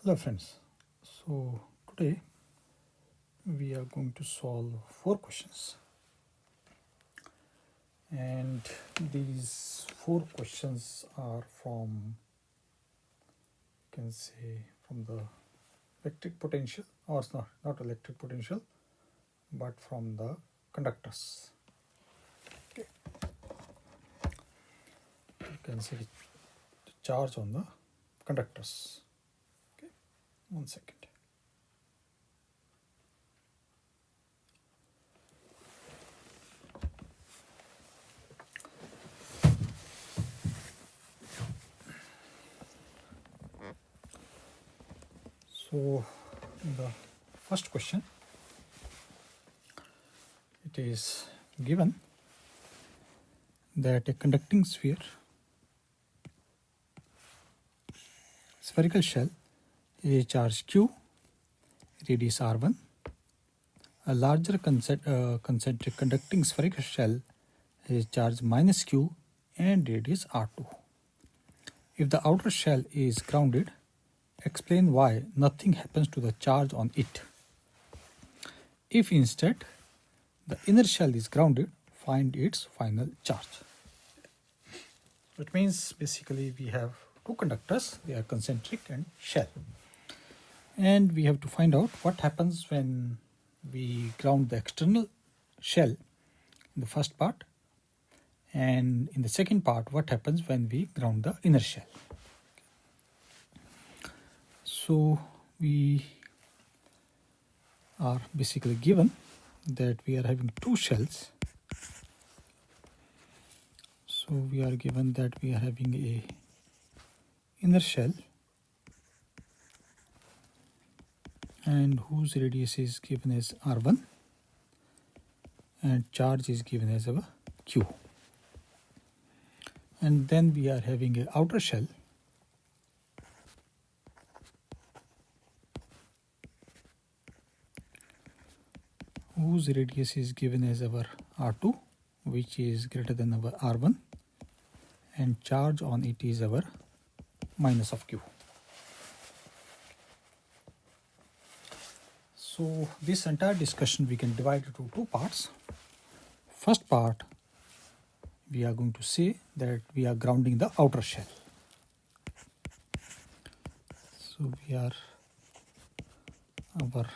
Hello friends, so today we are going to solve 4 questions, and these 4 questions are from, you can say, from the electric potential, or it's not electric potential, but from the conductors. Okay, you can see the charge on the conductors. Okay, 1 second. So the first question, it is given that a conducting spherical shell is a charge Q, radius R1. A larger concentric conducting spherical shell is charge minus Q and radius R2. If the outer shell is grounded, explain why nothing happens to the charge on it. If instead the inner shell is grounded, find its final charge. It means basically we have 2 conductors, they are concentric and shell. And we have to find out what happens when we ground the external shell in the first part, and in the second part what happens when we ground the inner shell. So we are basically given that we are having 2 shells. So we are given that we are having a inner shell and whose radius is given as R1 and charge is given as our Q. And then we are having an outer shell whose radius is given as our R2, which is greater than our R1, and charge on it is our minus of Q. So this entire discussion we can divide into 2 parts. First part, we are going to say that we are grounding the outer shell. So we are our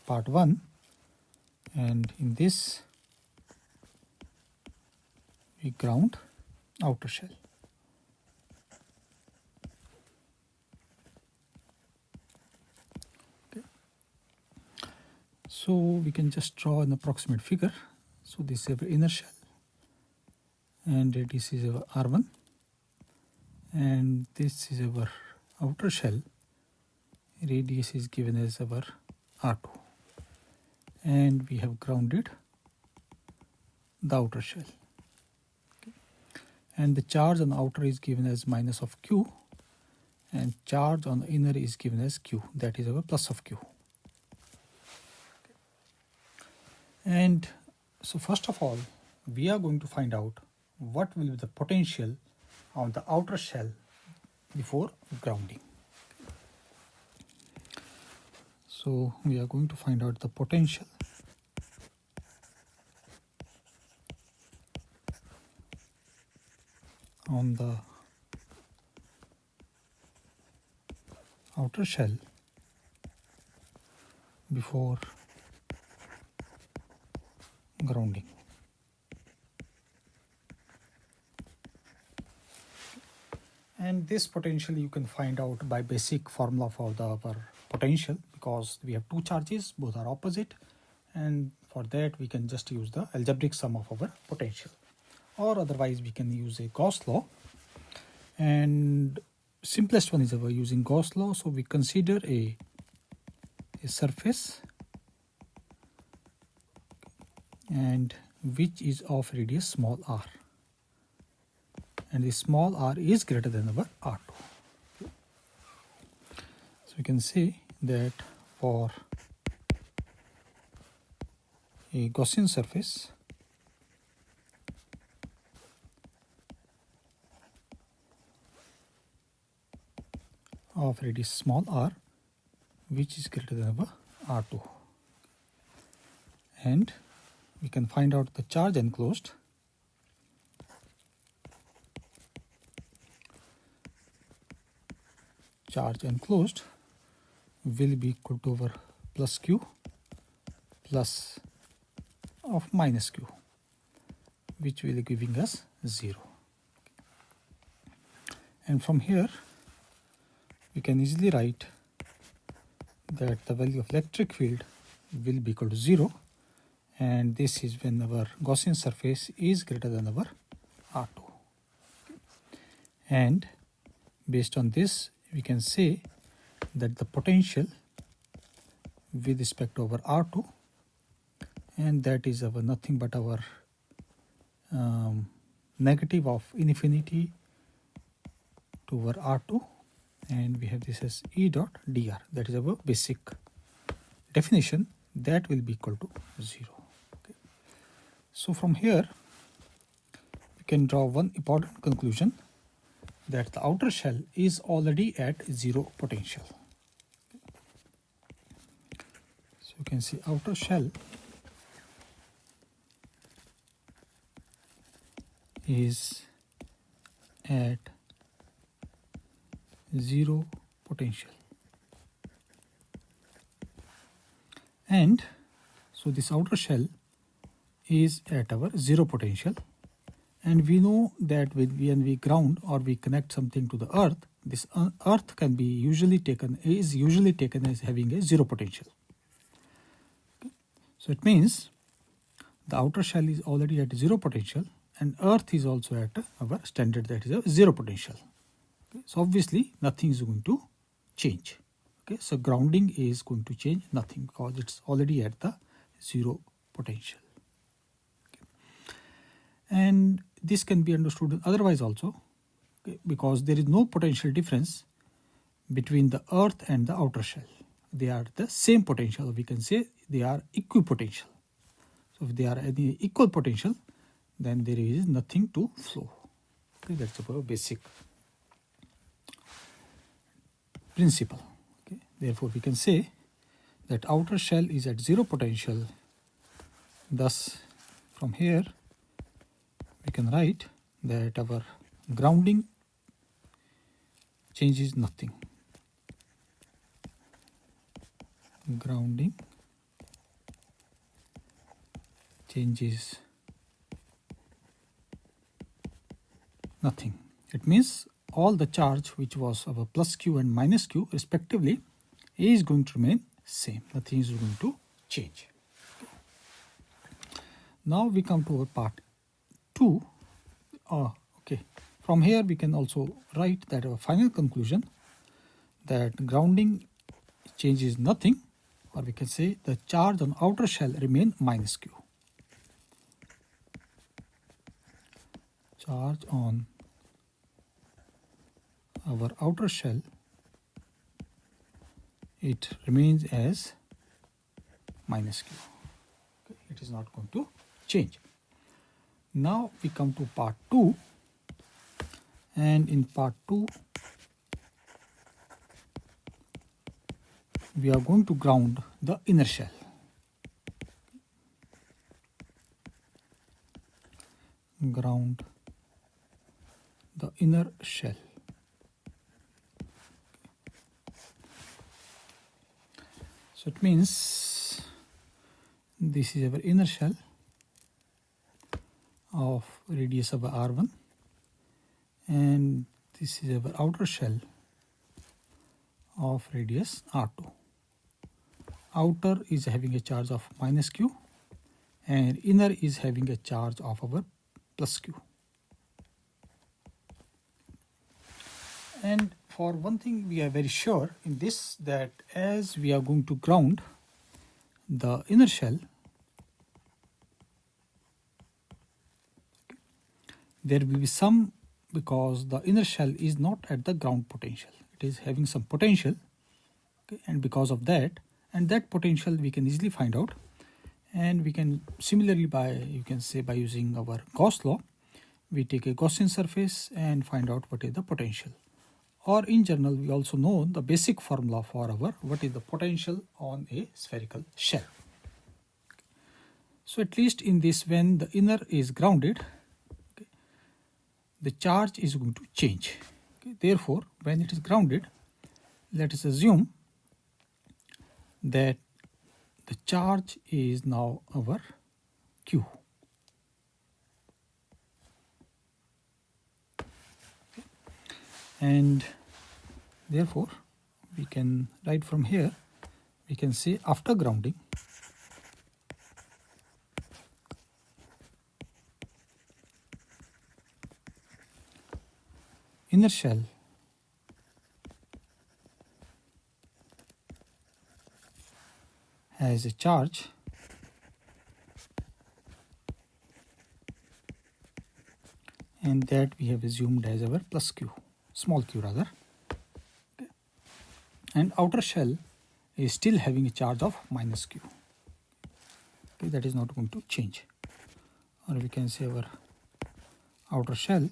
part 1, and in this we ground outer shell. Okay. So we can just draw an approximate figure. So this is our inner shell and radius is our R1, and this is our outer shell, radius is given as our R2, and we have grounded the outer shell. Okay. And the charge on the outer is given as minus of Q, and charge on the inner is given as Q, that is our plus of Q. Okay. And so first of all, we are going to find out what will be the potential on the outer shell before grounding. So we are going to find out the potential on the outer shell before grounding. And this potential you can find out by basic formula for our potential, because we have 2 charges, both are opposite, and for that we can just use the algebraic sum of our potential, or otherwise we can use a Gauss law, and simplest one is our using Gauss law. So we consider a surface and which is of radius small r, and the small r is greater than our R2. Okay. So we can say that for a Gaussian surface of radius small r, which is greater than our R2. And we can find out the charge enclosed. Charge enclosed will be equal to our plus Q plus of minus Q, which will be giving us 0. And from here we can easily write that the value of electric field will be equal to 0, and this is when our Gaussian surface is greater than our R2. And based on this we can say that the potential with respect to our R2, and that is our nothing but our negative of infinity to our R2, and we have this as E dot dr. That is our basic definition, that will be equal to 0. Okay. So from here we can draw one important conclusion, that the outer shell is already at 0 potential. So you can see outer shell is at 0 potential, and so this outer shell is at our 0 potential, and we know that when we ground or we connect something to the earth, this earth can be usually taken as having a 0 potential. Okay. So it means the outer shell is already at 0 potential, and earth is also at our standard, that is a 0 potential. Okay. So obviously nothing is going to change. Okay. So grounding is going to change nothing, because it's already at the 0 potential. Okay. And this can be understood otherwise also, okay, because there is no potential difference between the earth and the outer shell. They are the same potential, we can say they are equipotential. So if they are at the equal potential, then there is nothing to flow. Okay, that's our basic principle. Okay. Therefore we can say that outer shell is at 0 potential. Thus from here we can write that our grounding changes nothing. Grounding changes nothing. It means all the charge which was our plus Q and minus Q respectively is going to remain same. Nothing is going to change. Now we come to our part 2. Okay. From here we can also write that our final conclusion, that grounding changes nothing, or we can say the charge on outer shell remain minus Q. Charge on our outer shell, it remains as minus Q. Okay. It is not going to change. Now we come to part 2, and in part 2 we are going to ground the inner shell. Ground the inner shell. So it means this is our inner shell of radius of R1, and this is our outer shell of radius R2. Outer is having a charge of minus Q, and inner is having a charge of our plus Q. And for one thing we are very sure in this, that as we are going to ground the inner shell, there will be some, because the inner shell is not at the ground potential, it is having some potential. Okay, and because of that, and that potential we can easily find out, and we can similarly by using our Gauss law, we take a Gaussian surface and find out what is the potential or in general we also know the basic formula for our what is the potential on a spherical shell. So at least in this, when the inner is grounded, okay, the charge is going to change. Okay. Therefore, when it is grounded, let us assume that the charge is now our Q. Okay. And therefore, we can write from here, we can say after grounding, inner shell has a charge and that we have assumed as our plus Q, small q rather. Okay. And outer shell is still having a charge of minus Q. Okay, that is not going to change. Or we can say our outer shell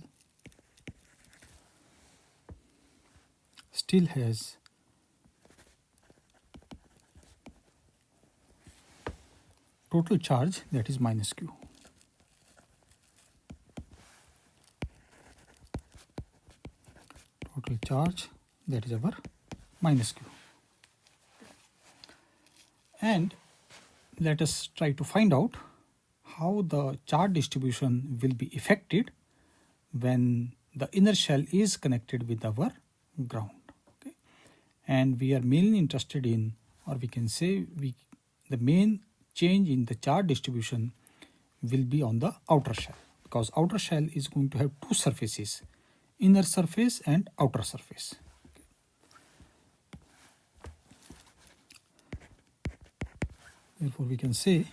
still has total charge that is minus Q. Total charge that is our minus Q. And let us try to find out how the charge distribution will be affected when the inner shell is connected with our ground. Okay. And we are mainly interested in, or we can say the main change in the charge distribution will be on the outer shell, because outer shell is going to have two surfaces, inner surface and outer surface. Okay. Therefore, we can say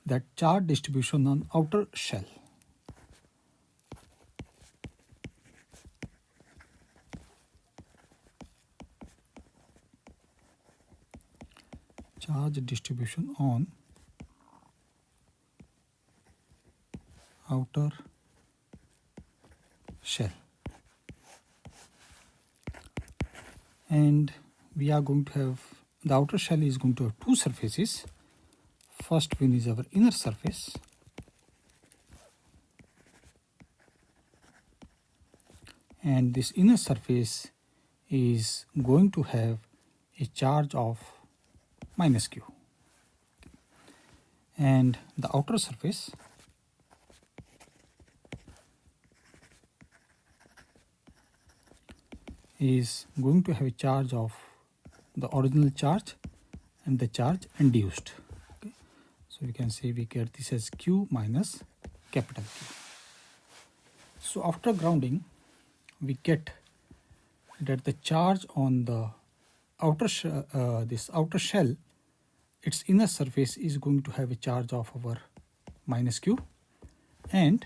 that charge distribution on outer shell on outer shell, and we are going to have, the outer shell is going to have two surfaces. First one is our inner surface, and this inner surface is going to have a charge of minus Q, and the outer surface is going to have a charge of the original charge and the charge induced. Okay. So we can say we get this as Q minus capital Q. So after grounding, we get that the charge on the outer this outer shell, its inner surface is going to have a charge of our minus Q, and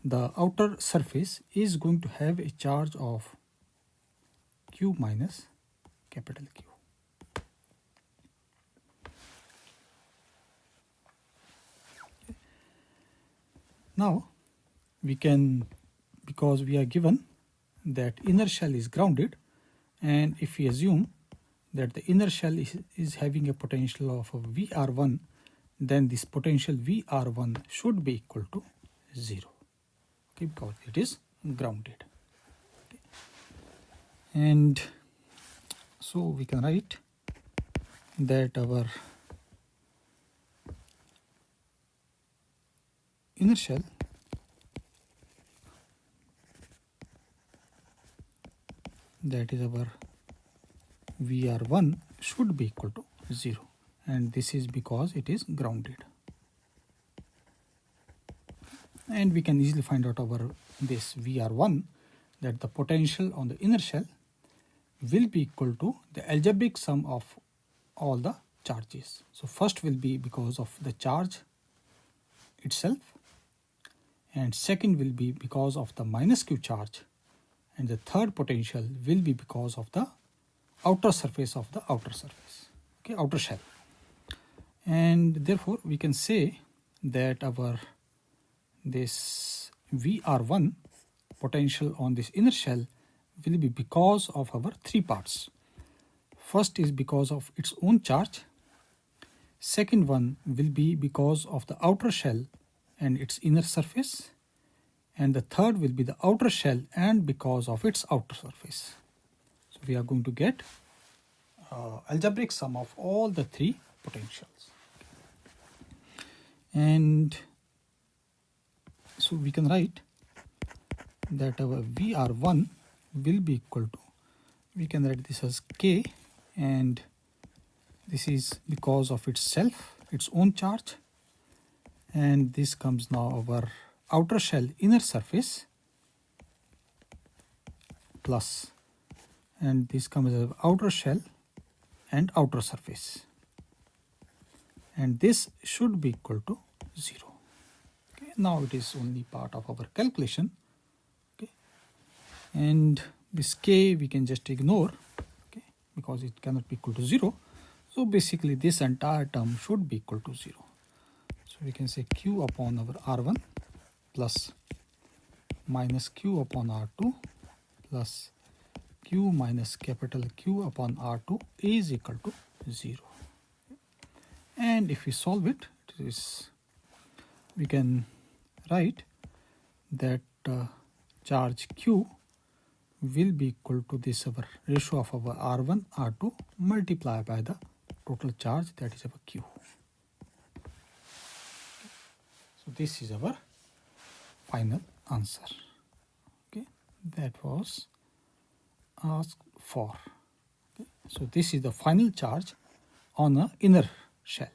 the outer surface is going to have a charge of Q minus capital Q. Okay. Now we can, because we are given that inner shell is grounded, and if we assume that the inner shell is having a potential of a VR1, then this potential VR1 should be equal to 0, okay, because it is grounded. Okay. And so we can write that our inner shell that is our VR1 should be equal to 0, and this is because it is grounded. And we can easily find out our this VR1, that the potential on the inner shell will be equal to the algebraic sum of all the charges. So first will be because of the charge itself, and second will be because of the minus Q charge, and the third potential will be because of the outer surface of the outer surface, okay, outer shell. And therefore we can say that our this VR1 potential on this inner shell will be because of our three parts. First is because of its own charge. Second one will be because of the outer shell and its inner surface. And the third will be the outer shell and because of its outer surface. So we are going to get algebraic sum of all the three potentials. And so we can write that our VR1 will be equal to, we can write this as K, and this is because of itself, its own charge, and this comes now our outer shell inner surface plus, and this comes as outer shell and outer surface, and this should be equal to 0. Okay, now it is only part of our calculation. Okay, and this K we can just ignore, okay, because it cannot be equal to 0. So basically this entire term should be equal to 0. So we can say Q upon our R1 plus minus Q upon R2 plus Q minus capital Q upon R2 is equal to 0. And if we solve it, we can write that charge Q will be equal to this our ratio of our R1 R2 multiplied by the total charge, that is our Q. So this is our final answer. Okay, that was asked for. Okay, so this is the final charge on a inner shell,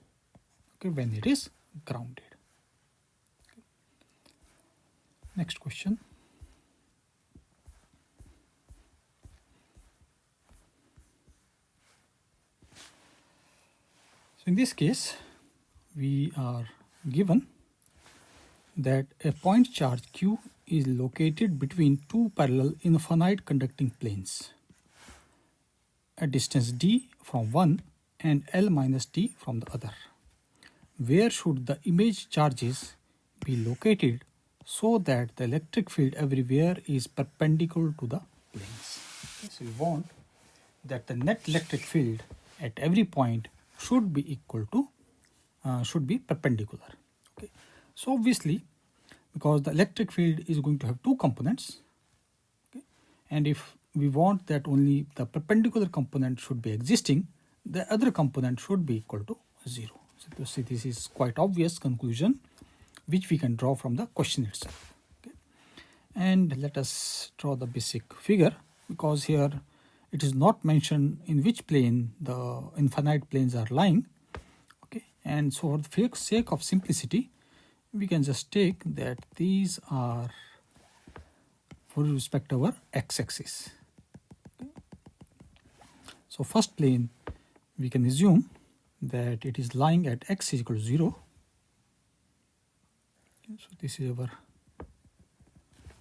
okay, when it is grounded. Okay. Next question. So in this case, we are given that a point charge Q is located between two parallel infinite conducting planes at distance d from one and L minus d from the other. Where should the image charges be located so that the electric field everywhere is perpendicular to the planes? Okay, so we want that the net electric field at every point should be equal to, should be perpendicular. Okay, so obviously, because the electric field is going to have two components, okay, and if we want that only the perpendicular component should be existing, the other component should be equal to 0. So see, this is quite obvious conclusion which we can draw from the question itself. Okay. And let us draw the basic figure, because here it is not mentioned in which plane the infinite planes are lying. Okay, and so for the sake of simplicity, we can just take that these are for respect to our x-axis. Okay. So first plane, we can assume that it is lying at x is equal to 0. Okay, so this is our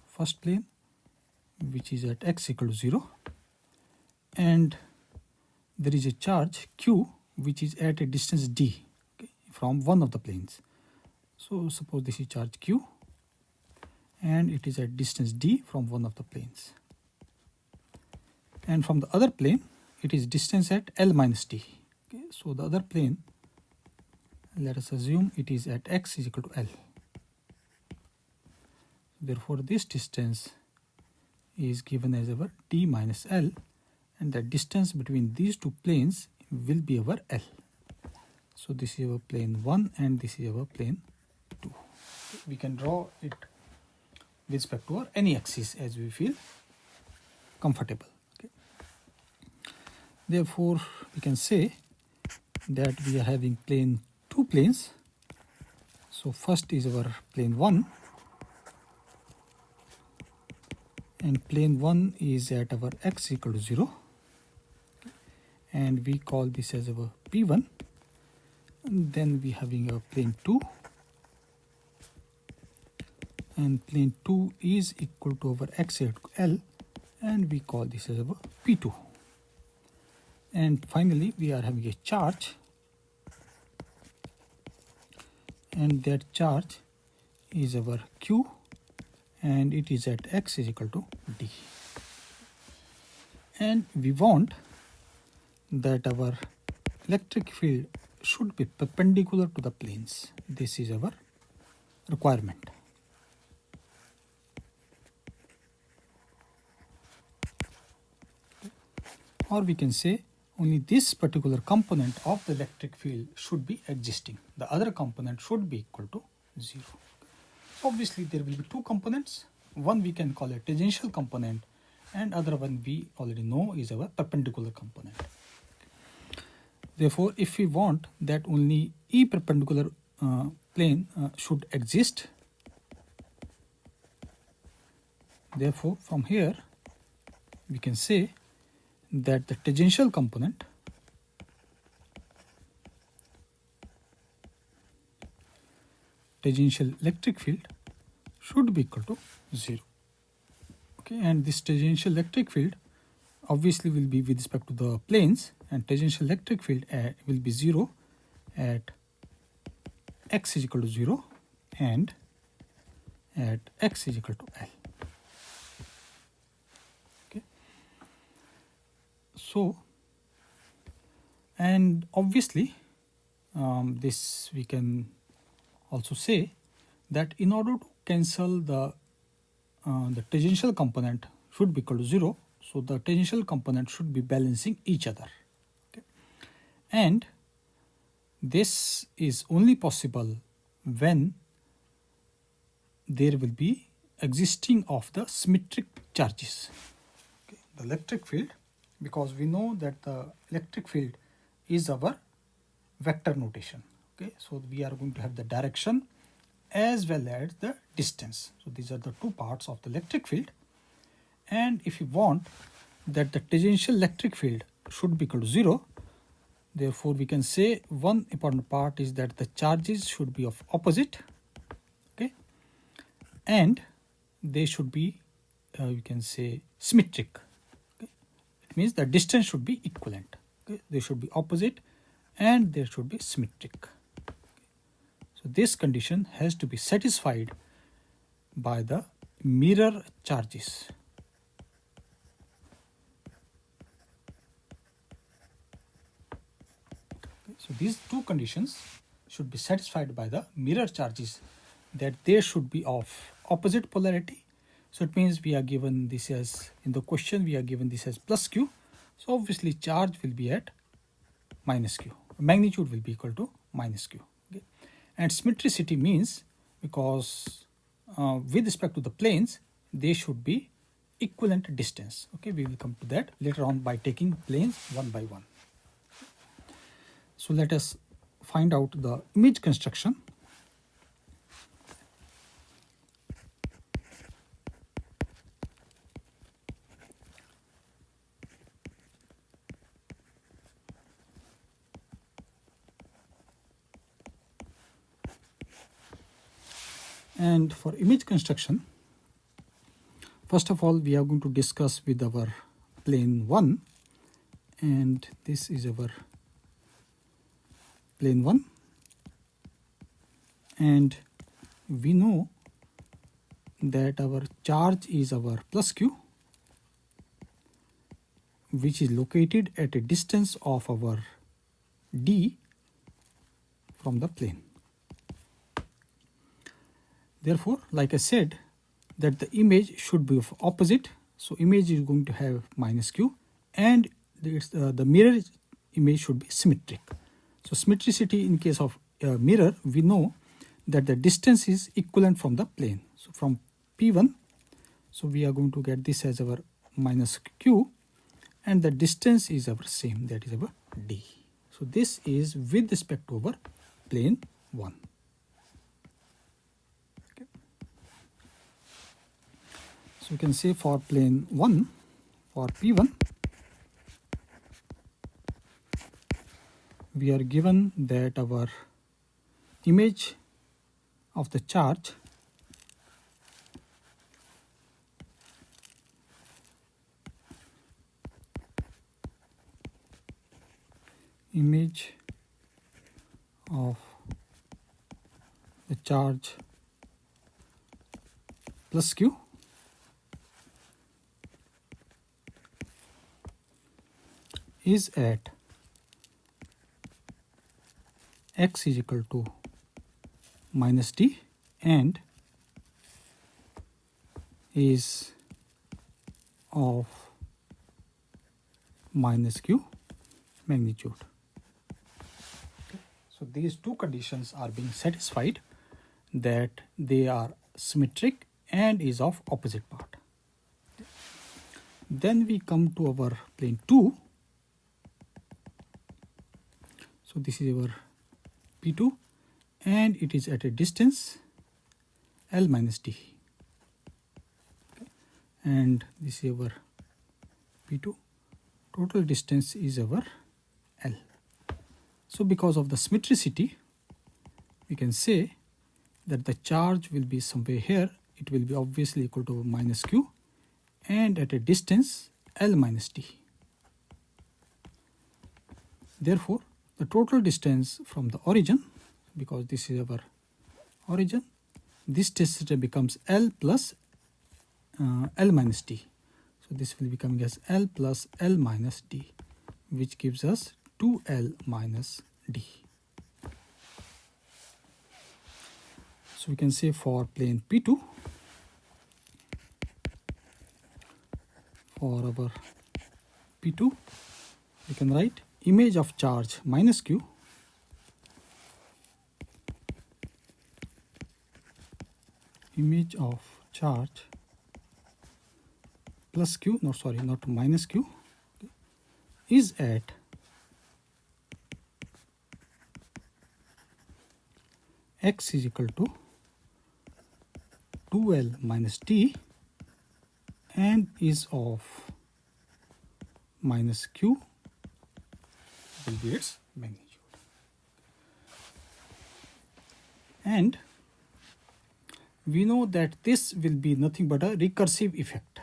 first plane, which is at x equal to 0, and there is a charge Q which is at a distance d, okay, from one of the planes. So suppose this is charge Q and it is at distance d from one of the planes, and from the other plane it is distance at L minus d. Okay, so the other plane, let us assume it is at x is equal to L. Therefore this distance is given as our d minus L, and the distance between these two planes will be our L. So this is our plane 1 and this is our plane 2. We can draw it with respect to our any axis as we feel comfortable. Okay. Therefore we can say that we are having two planes. So first is our plane 1, and plane 1 is at our x equal to 0, and we call this as our P1. And then we having a plane 2, and plane 2 is equal to our x equal to L, and we call this as our P2. And finally we are having a charge, and that charge is our Q, and it is at x is equal to d. and we want that our electric field should be perpendicular to the planes. This is our requirement. Or we can say only this particular component of the electric field should be existing. The other component should be equal to 0. Obviously there will be two components. One we can call a tangential component and other one we already know is our perpendicular component. Therefore, if we want that only E perpendicular plane should exist, therefore from here we can say that the tangential component tangential electric field should be equal to 0. Okay, and this tangential electric field obviously will be with respect to the planes, and tangential electric field will be 0 at x is equal to 0 and at x is equal to L. Okay. So, and obviously this we can also say that in order to cancel the tangential component should be equal to 0, so the tangential component should be balancing each other. Okay. And this is only possible when there will be existing of the symmetric charges. Okay. The electric field, because we know that the electric field is our vector notation. Okay, so we are going to have the direction as well as the distance. So these are the two parts of the electric field. And if you want that the tangential electric field should be equal to 0, therefore we can say one important part is that the charges should be of opposite, okay, and they should be you can say symmetric. Okay. It means the distance should be equivalent. Okay. They should be opposite and they should be symmetric. Okay. So this condition has to be satisfied by the mirror charges. So these two conditions should be satisfied by the mirror charges, that they should be of opposite polarity. So it means we are given this as, in the question we are given this as plus q. So obviously charge will be at minus q. Magnitude will be equal to minus q. Okay. And symmetricity means because with respect to the planes, they should be equivalent distance. Okay, we will come to that later on by taking planes one by one. So let us find out the image construction. And for image construction, first of all, we are going to discuss with our plane 1, and this is our plane 1, and we know that our charge is our plus q, which is located at a distance of our d from the plane. Therefore, like I said, that the image should be of opposite. So image is going to have minus q, and the mirror image should be symmetric. So symmetricity in case of mirror, we know that the distance is equivalent from the plane. So from P1, so we are going to get this as our minus q, and the distance is our same, that is our d. So this is with respect to our plane 1. Okay. So you can say for plane 1, for P1, we are given that our image of the charge plus q is at x is equal to minus d and is of minus q magnitude. Okay. So these two conditions are being satisfied, that they are symmetric and is of opposite part. Okay. Then we come to our plane 2. So this is our P2 and it is at a distance L minus d. Okay. And this is our P2. Total distance is our L. So because of the symmetricity, we can say that the charge will be somewhere here. It will be obviously equal to minus q and at a distance L minus d. Therefore, the total distance from the origin, because this is our origin, this distance becomes L plus L minus d. So this will be coming as L plus L minus d, which gives us 2L minus d. So we can say for plane P2, for our P2, we can write image of charge minus q image of charge plus q, no sorry, not minus q, is at x is equal to 2L minus d and is of minus q will be its magnitude. And we know that this will be nothing but a recursive effect.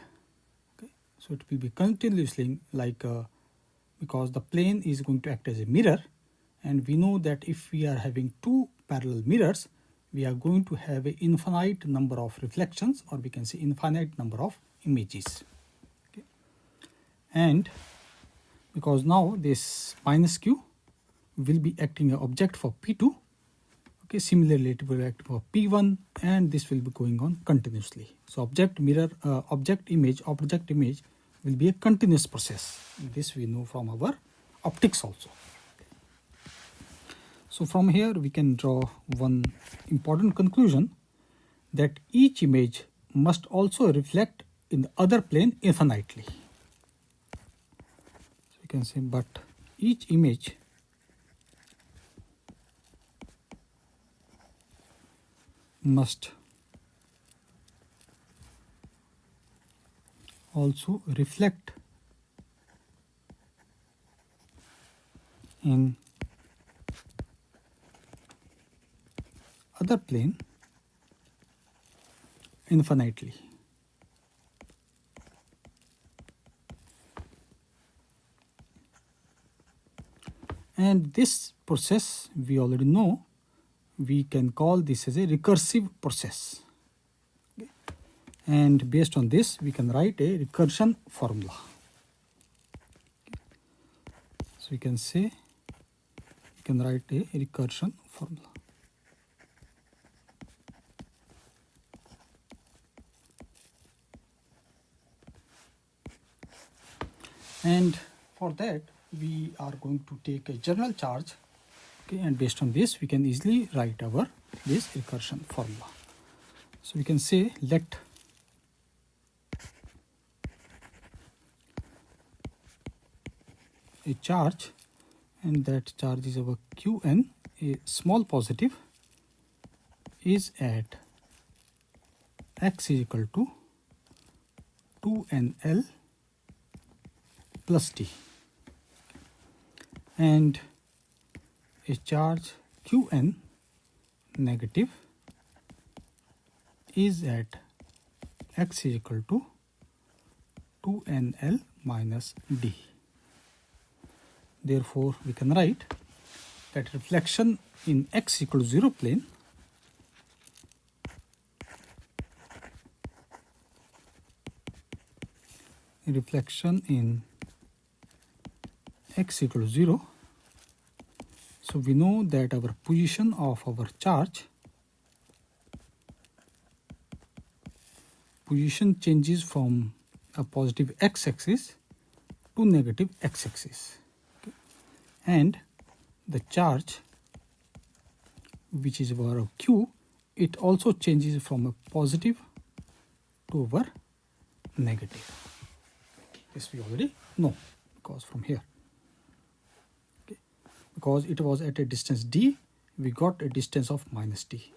Okay. So it will be continuously like because the plane is going to act as a mirror, and we know that if we are having two parallel mirrors, we are going to have an infinite number of reflections, or we can say infinite number of images. Okay. And because now this minus q will be acting as object for P2, okay, similarly it will act for P1, and this will be going on continuously. So object image will be a continuous process. This we know from our optics also. So from here we can draw one important conclusion, that each image must also reflect in the other plane infinitely. So we can say, but each image must also reflect in other plane infinitely. And this process we already know, we can call this as a recursive process. Okay. And based on this, we can write a recursion formula. Okay. So we can say, we can write a recursion formula. And for that, we are going to take a general charge. Okay, and based on this, we can easily write our this recursion formula. So we can say, let a charge, and that charge is our Qn, a small positive, is at x is equal to 2nl plus d, and a charge Qn negative is at x is equal to 2nl minus d. Therefore, we can write that reflection in x equal to 0 plane x equal to 0, so we know that our position of our charge, position changes from a positive x-axis to negative x-axis, okay. And the charge, which is our q, it also changes from a positive to our negative. This we already know, because from here, okay, because it was at a distance d, we got a distance of minus d.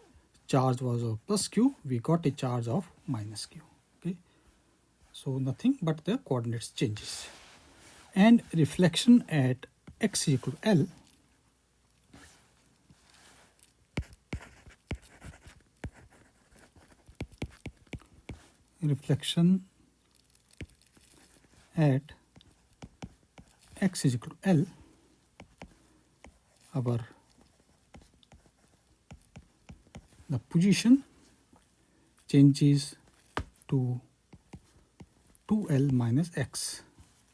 Charge was of plus q, we got a charge of minus q, okay. So nothing but the coordinates changes. And reflection at x equal to L, reflection at x is equal to L, the position changes to 2L minus x.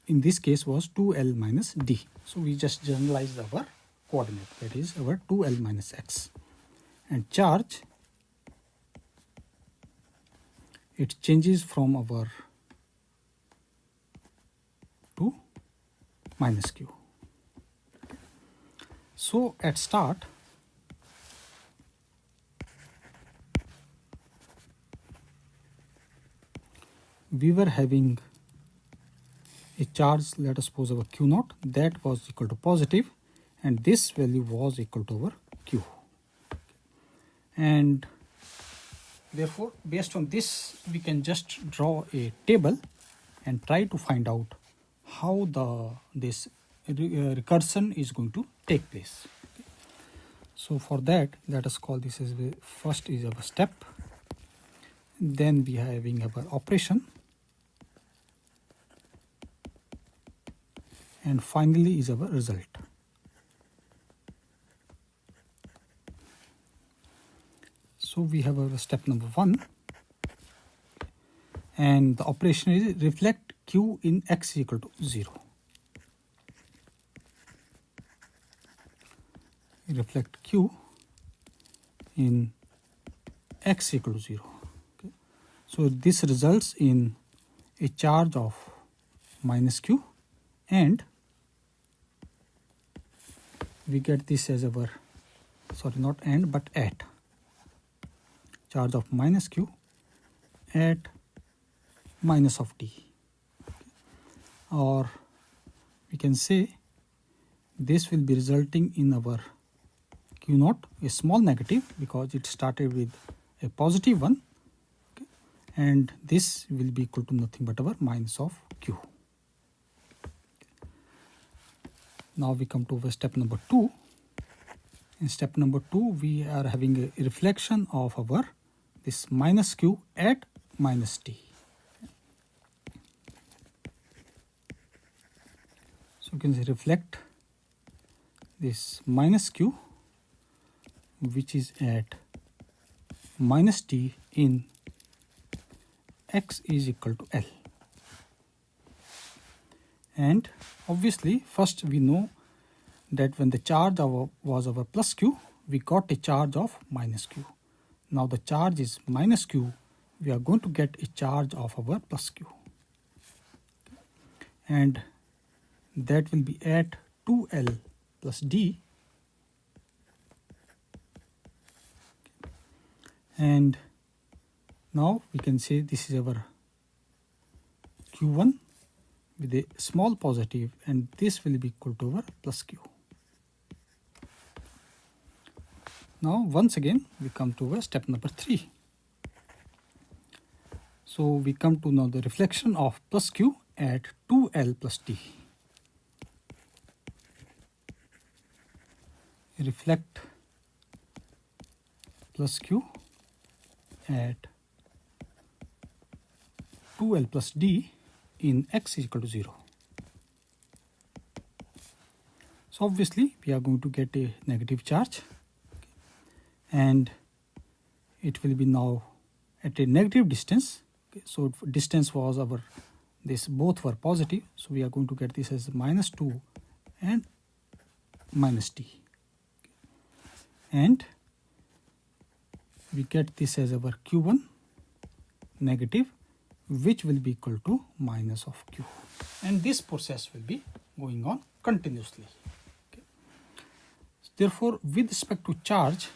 In this case was 2L minus d. So we just generalized our coordinate, that is our 2L minus x. And charge, it changes from our to minus q. So at start, we were having a charge, let us suppose our q naught, that was equal to positive, and this value was equal to our q. And therefore, based on this, we can just draw a table and try to find out how this recursion is going to take place. So for that, let us call this as the first is our step, then we are having our operation, and finally is our result. So we have our step number 1, and the operation is reflect q in x equal to 0. Reflect q in x equal to 0. Okay. So this results in a charge of minus q, and we get this as our, sorry, not and but at, charge of minus q at minus of d. Or we can say this will be resulting in our q naught, a small negative, because it started with a positive one, okay, and this will be equal to nothing but our minus of q. Now we come to our step number 2. In step number 2, we are having a reflection of our this minus q at minus d. So you can say reflect this minus q, which is at minus d in x is equal to L. And obviously, first we know that when the charge was our plus q, we got a charge of minus q. Now the charge is minus q, we are going to get a charge of our plus q. And that will be at 2L plus d. And now we can say this is our q1 with a small positive, and this will be equal to our plus q. Now once again we come to our step number 3. So we come to now the reflection of plus q at 2L plus d. Reflect plus q at 2L plus d in x is equal to 0. So obviously we are going to get a negative charge, and it will be now at a negative distance. Okay, so distance was our, this both were positive, so we are going to get this as minus 2 and minus t. And we get this as our q1 negative, which will be equal to minus of q. And this process will be going on continuously. Okay. Therefore, with respect to charge,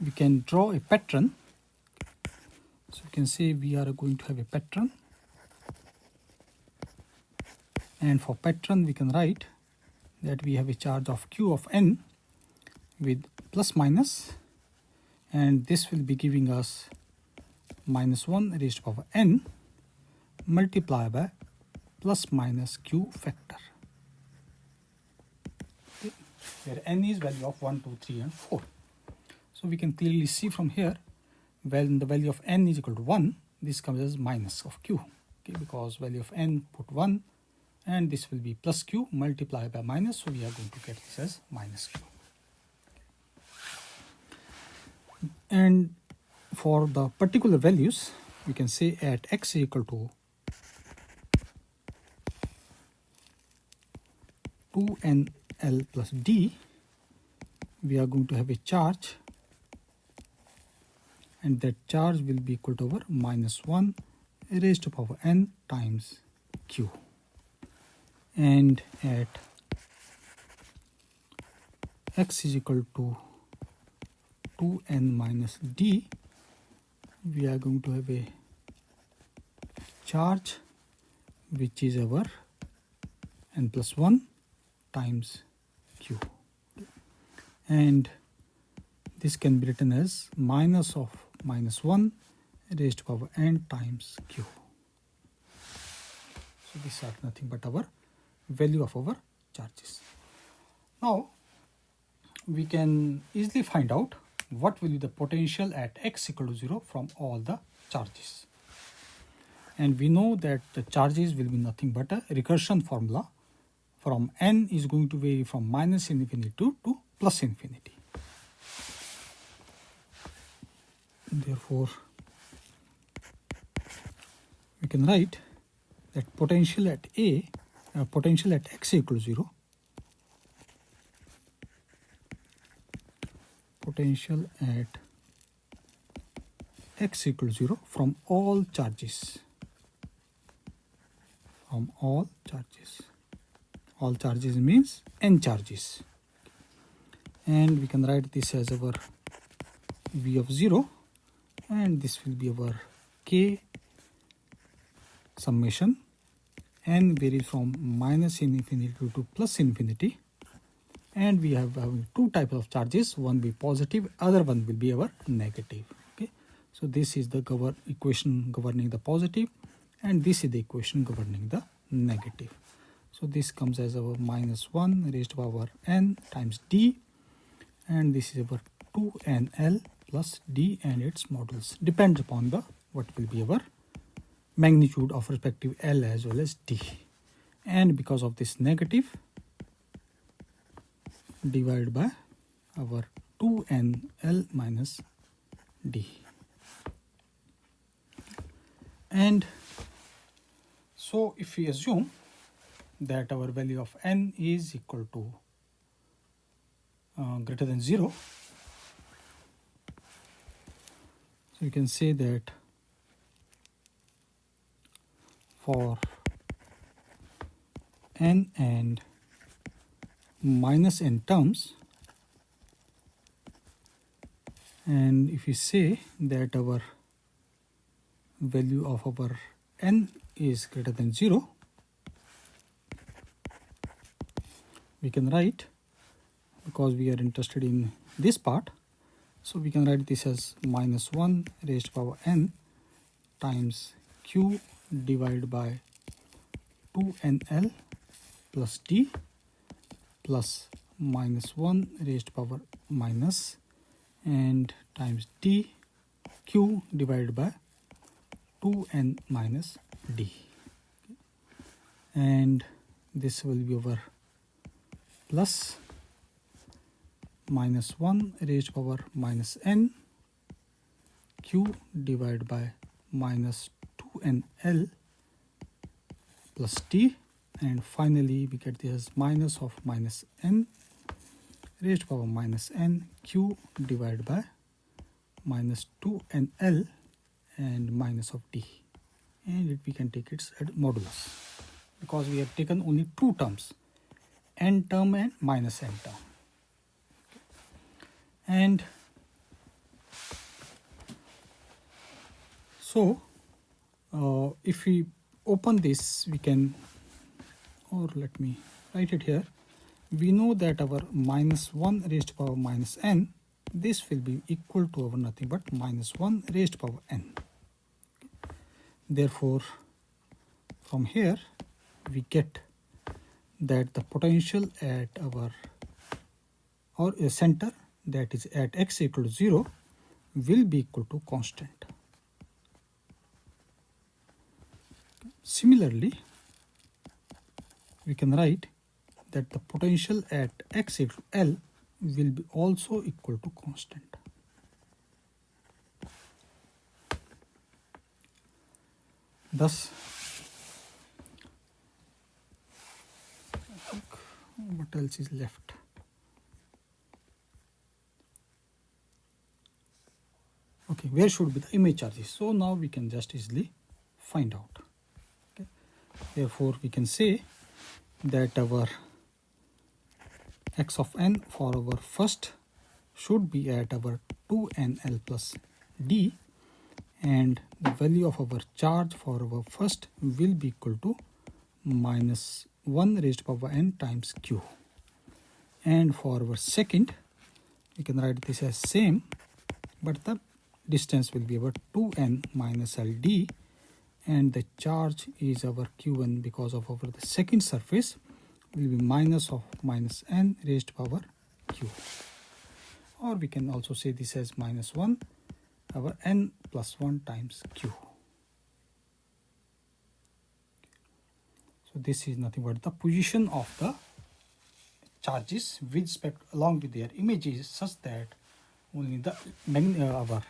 we can draw a pattern. So you can say we are going to have a pattern. And for pattern, we can write that we have a charge of q of n with plus minus, and this will be giving us minus 1 raised to power n multiplied by plus minus q factor, okay, where n is value of 1, 2, 3 and 4. So we can clearly see from here, when the value of n is equal to 1, this comes as minus of q, okay, because value of n put 1, and this will be plus q multiplied by minus, so we are going to get this as minus q. And for the particular values, we can say at x is equal to 2nl plus d, we are going to have a charge, and that charge will be equal to over minus 1 raised to power n times q. And at x is equal to 2n minus d, we are going to have a charge which is our n plus 1 times q. And this can be written as minus of minus 1 raised to power n times q. So these are nothing but our value of our charges. Now we can easily find out what will be the potential at x equal to 0 from all the charges. And we know that the charges will be nothing but a recursion formula. From n is going to vary from minus infinity to plus infinity. Therefore, we can write that potential at potential at x equal to 0, potential at x equal to 0 from all charges, all charges means n charges, and we can write this as our v of 0, and this will be our k summation. N varies from minus infinity to plus infinity, and we have two types of charges, one will be positive, other one will be our negative. Okay, so this is the equation governing the positive, and this is the equation governing the negative. So this comes as our minus 1 raised to power n times d, and this is our 2nl plus d and its modulus, depends upon the what will be our magnitude of respective L as well as D. And because of this negative, divided by our 2nl minus D. And so if we assume that our value of n is equal to greater than 0, so you can say that for n and minus n terms, and if we say that our value of our n is greater than 0, we can write, because we are interested in this part, so we can write this as minus 1 raised to power n times q divided by 2nl plus d plus minus 1 raised to power minus and times d q divided by 2n minus d, and this will be over plus minus 1 raised to power minus n q divided by minus 2nl plus d, and finally we get this as minus of minus n raised to power minus n q divided by minus 2nl and minus of d, and we can take its modulus because we have taken only two terms, n term and minus n term. And so if we open this, we can, or let me write it here, we know that our minus 1 raised to power minus n, this will be equal to our nothing but minus 1 raised to power n. Therefore, from here we get that the potential at our center, that is at x equal to 0, will be equal to constant. Similarly, we can write that the potential at x equal to L will be also equal to constant. Thus, what else is left? Okay, where should be the image charges? So now we can just easily find out. Okay. Therefore, we can say that our x of n for our first should be at our 2nl plus d, and the value of our charge for our first will be equal to minus 1 raised to power n times q. And for our second, we can write this as same, but the distance will be about 2n minus ld, and the charge is our q1 because of our the second surface will be minus of minus n raised to power q. Or we can also say this as minus 1 our n plus 1 times q. So this is nothing but the position of the charges with respect along with their images, such that only the our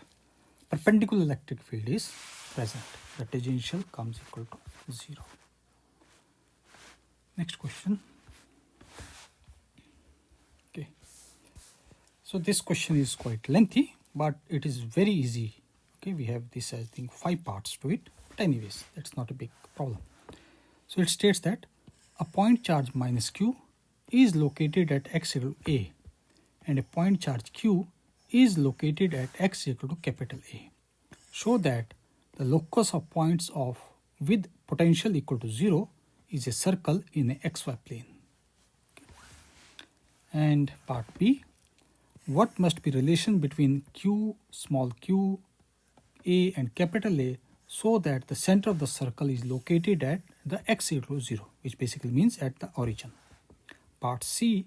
perpendicular electric field is present. The tangential comes equal to 0. Next question. Okay. So this question is quite lengthy, but it is very easy. Okay, we have this, I think, 5 parts to it. But anyways, that's not a big problem. So it states that a point charge minus q is located at x equal to a, and a point charge q is located at x equal to capital A. Show that the locus of points of with potential equal to 0 is a circle in a xy plane. And part B, what must be relation between q, small q, A and capital A so that the center of the circle is located at the x equal to 0, which basically means at the origin. Part C,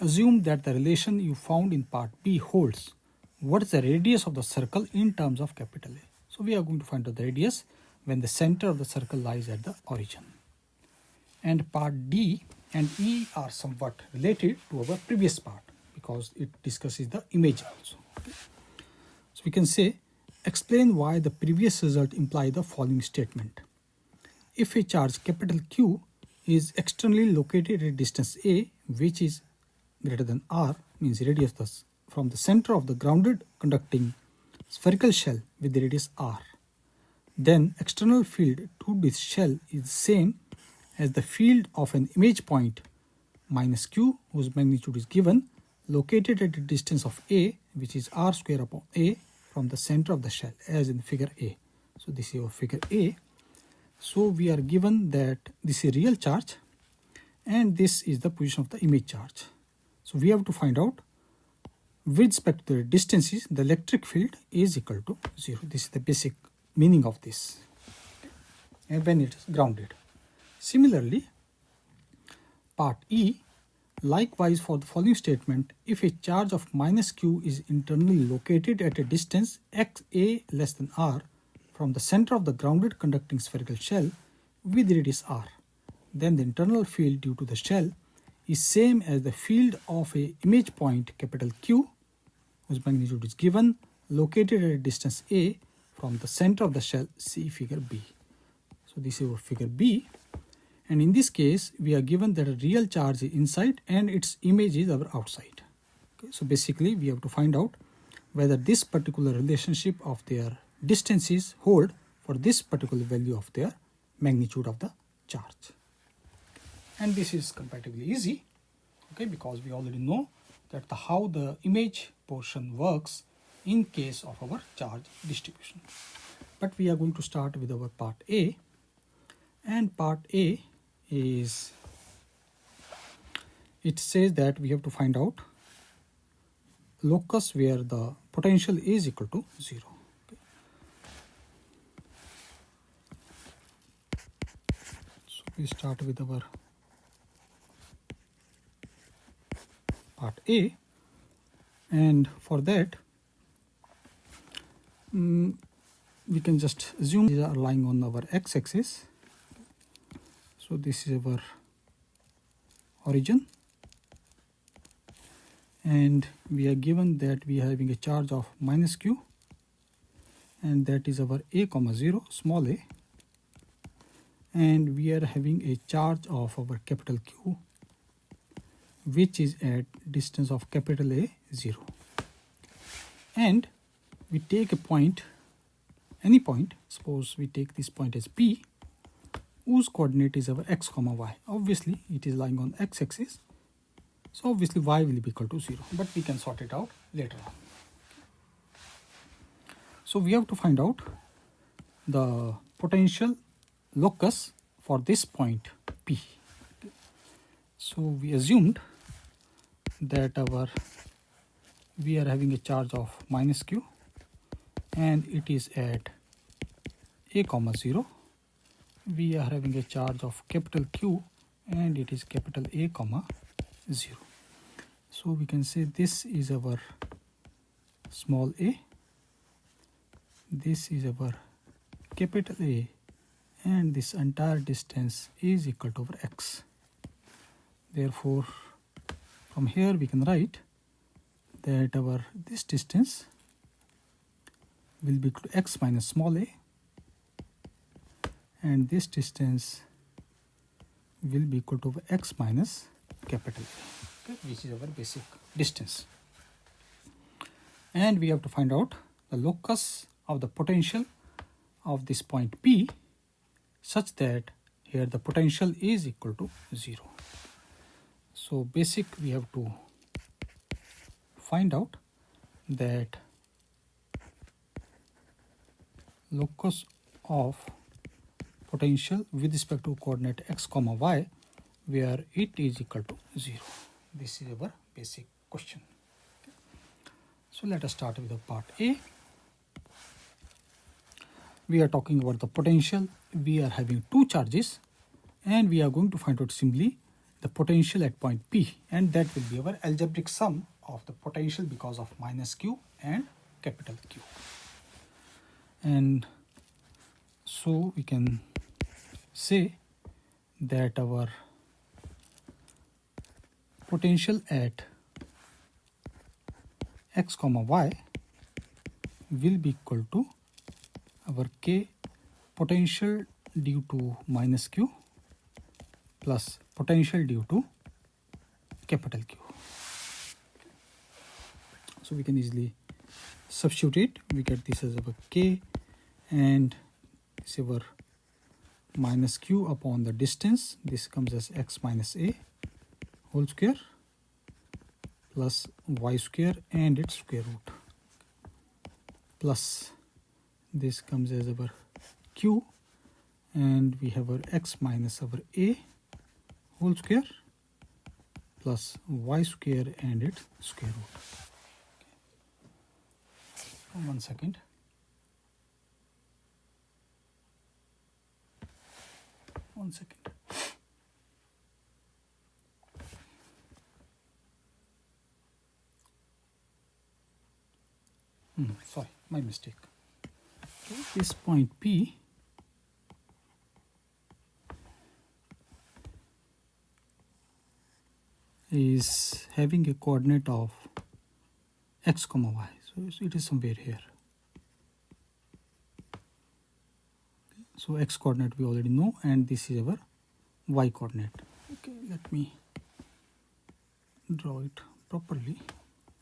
assume that the relation you found in part B holds. What is the radius of the circle in terms of capital A? So we are going to find out the radius when the center of the circle lies at the origin. And part D and E are somewhat related to our previous part because it discusses the image also. Okay. So we can say, explain why the previous result imply the following statement. If a charge capital Q is externally located at distance A, which is greater than r, means radius from the center of the grounded conducting spherical shell with the radius r, then external field to this shell is the same as the field of an image point minus q, whose magnitude is given, located at a distance of a, which is r square upon a, from the center of the shell, as in figure A. So this is our figure A. So we are given that this is real charge and this is the position of the image charge. So we have to find out with respect to the distances, the electric field is equal to 0. This is the basic meaning of this, and when it is grounded. Similarly, part E, likewise for the following statement, if a charge of minus q is internally located at a distance x a less than r from the center of the grounded conducting spherical shell with radius r, then the internal field due to the shell is same as the field of a image point capital Q, whose magnitude is given, located at a distance a from the center of the shell, see figure B. So this is our figure B, And in this case, we are given that a real charge is inside and its image is our outside. Okay, so basically we have to find out whether this particular relationship of their distances hold for this particular value of their magnitude of the charge. And this is comparatively easy, okay, because we already know that how the image portion works in case of our charge distribution. But we are going to start with our part A, and part A is, it says that we have to find out locus where the potential is equal to 0. Okay. So we start with our part A, and for that we can just assume these are lying on our x-axis. So this is our origin, and we are given that we are having a charge of minus q, and that is our a comma 0 small a, and we are having a charge of our capital Q, which is at distance of capital A 0, and we take a point, any point, suppose we take this point as P, whose coordinate is our x comma y. Obviously it is lying on x-axis, so obviously y will be equal to 0, but we can sort it out later on. So we have to find out the potential locus for this point P. So we assumed that we are having a charge of minus q, and it is at a comma 0. We are having a charge of capital Q, and it is capital A comma 0. So we can say this is our small a, this is our capital A, and this entire distance is equal to our x. Therefore from here we can write that this distance will be equal to x minus small a, and this distance will be equal to x minus capital A, okay, which is our basic distance. And we have to find out the locus of the potential of this point P such that here the potential is equal to 0. So basic, we have to find out that locus of potential with respect to coordinate x comma y where it is equal to 0. This is our basic question. So let us start with the part A. We are talking about the potential. We are having two charges, and we are going to find out simply the potential at point P, and that will be our algebraic sum of the potential because of minus q and capital Q. And so we can say that our potential at x comma y will be equal to our k potential due to minus q plus potential due to capital Q. So we can easily substitute. We get this as our k, and this is our minus q upon the distance. This comes as x minus a whole square plus y square and its square root, plus this comes as our q, and we have our x minus our a whole square plus y square and its square root. Okay. 1 second. Sorry, my mistake. Okay, this point P is having a coordinate of x comma y, so it is somewhere here. So x coordinate we already know, and this is our y coordinate. Okay, let me draw it properly.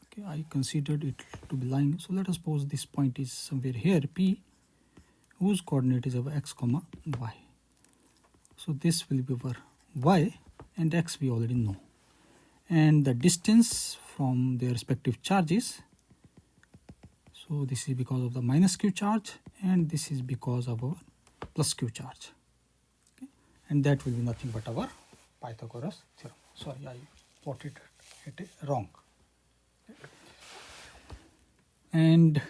Okay, I considered it to be lying, so let us suppose this point is somewhere here, P, whose coordinate is our x comma y. So this will be our y, and x we already know, and the distance from their respective charges. So this is because of the minus q charge, and this is because of our plus q charge. Okay, and that will be nothing but our Pythagoras theorem. Sorry, I put it wrong. Okay. And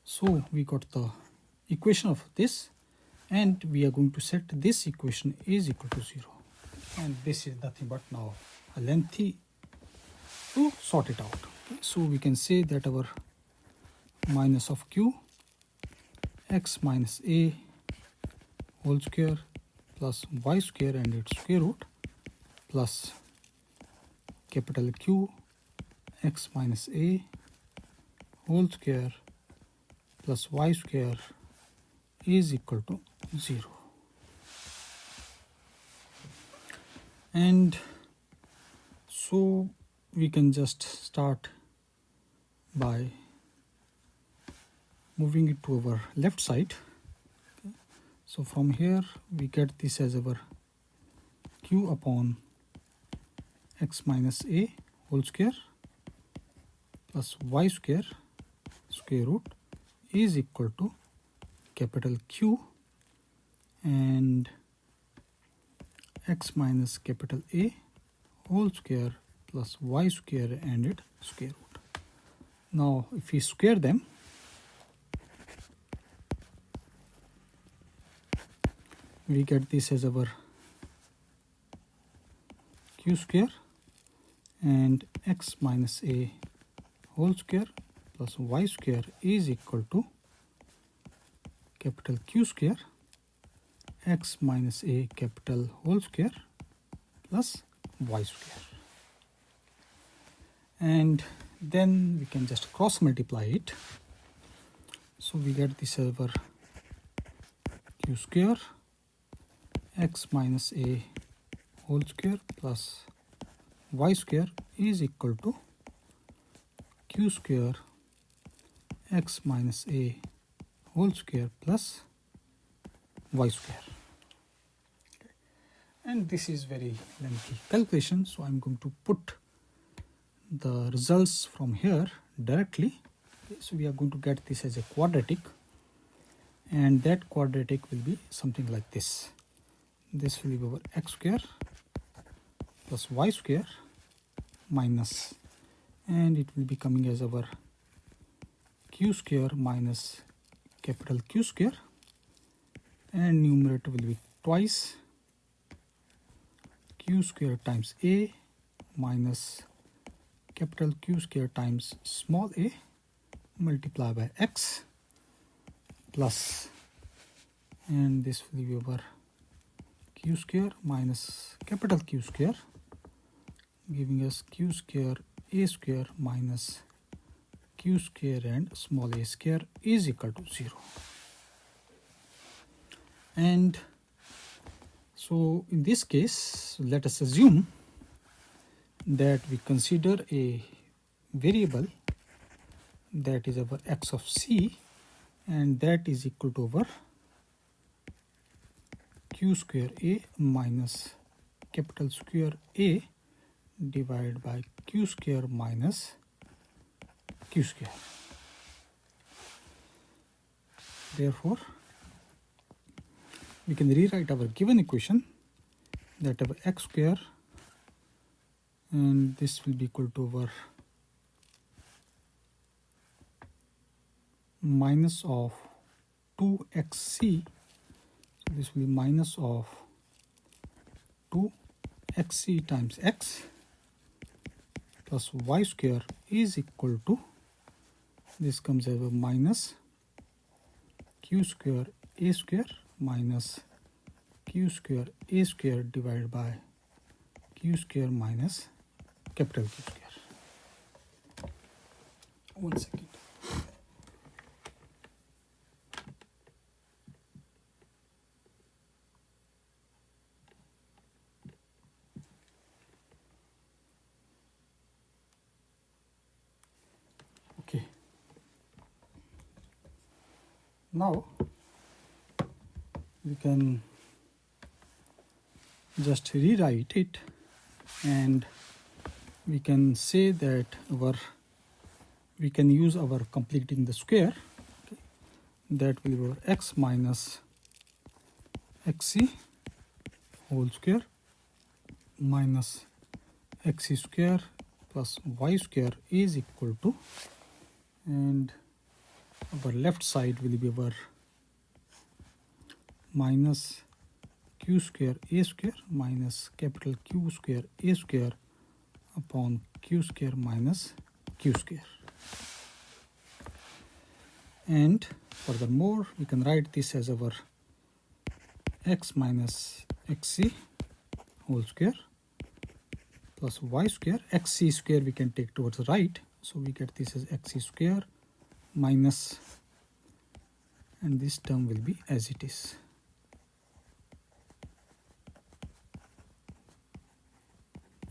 so we got the equation of this, and we are going to set this equation is equal to 0, and this is nothing but now a lengthy to sort it out. Okay. So we can say that our minus of q x minus a whole square plus y square and its square root plus capital Q x minus a whole square plus y square is equal to 0. And so we can just start by moving it to our left side. Okay. So from here we get this as our q upon x minus a whole square plus y square square root is equal to capital Q and x minus capital A whole square plus y square and its square root. Now if we square them, we get this as our q square and x minus a whole square plus y square is equal to capital Q square x minus a capital whole square plus y square. And then we can just cross multiply it. So we get this as our q square x minus a whole square plus y square is equal to q square x minus a whole square plus y square. Okay. And this is very lengthy calculation, so I'm going to put the results from here directly. Okay. So we are going to get this as a quadratic, and that quadratic will be something like this. This will be our x square plus y square minus, and it will be coming as our q square minus capital Q square, and numerator will be twice q square times a minus capital Q square times small a multiplied by x plus, and this will be over q square minus capital Q square, giving us q square a square minus q square and small a square is equal to 0. And so in this case, let us assume that we consider a variable that is our x of c, and that is equal to our q square a minus capital square A divided by q square minus q square. Therefore, we can rewrite our given equation that our x square, and this will be equal to our minus of 2xc. So this will be minus of 2xc times x plus y square is equal to, this comes as a minus q square a square minus q square a square divided by q square minus capital Q square. 1 second. Now we can just rewrite it, and we can say that we can use our completing the square. Okay. That will be our x minus xc whole square minus xc square plus y square is equal to, and our left side will be our minus q square a square minus capital Q square a square upon q square minus q square. And furthermore, we can write this as our x minus xc whole square plus y square. Xc square we can take towards the right, so we get this as xc square minus, and this term will be as it is,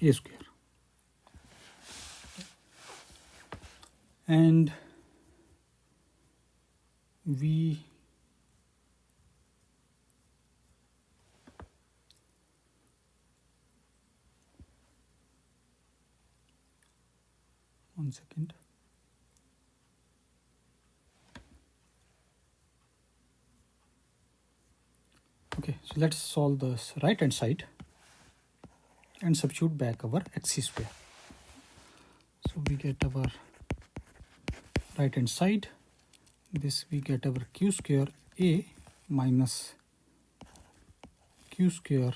a square. And we one second. Okay, so let's solve this right hand side and substitute back our xc square. So we get our right hand side, this we get our q square a minus q square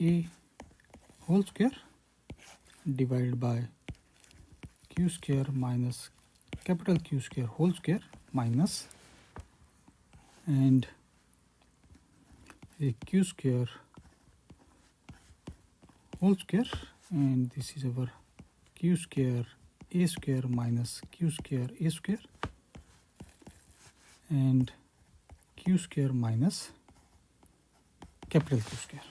a whole square divided by q square minus capital Q square whole square minus, and a q square whole square, and this is our q square a square minus q square a square, and q square minus capital Q square.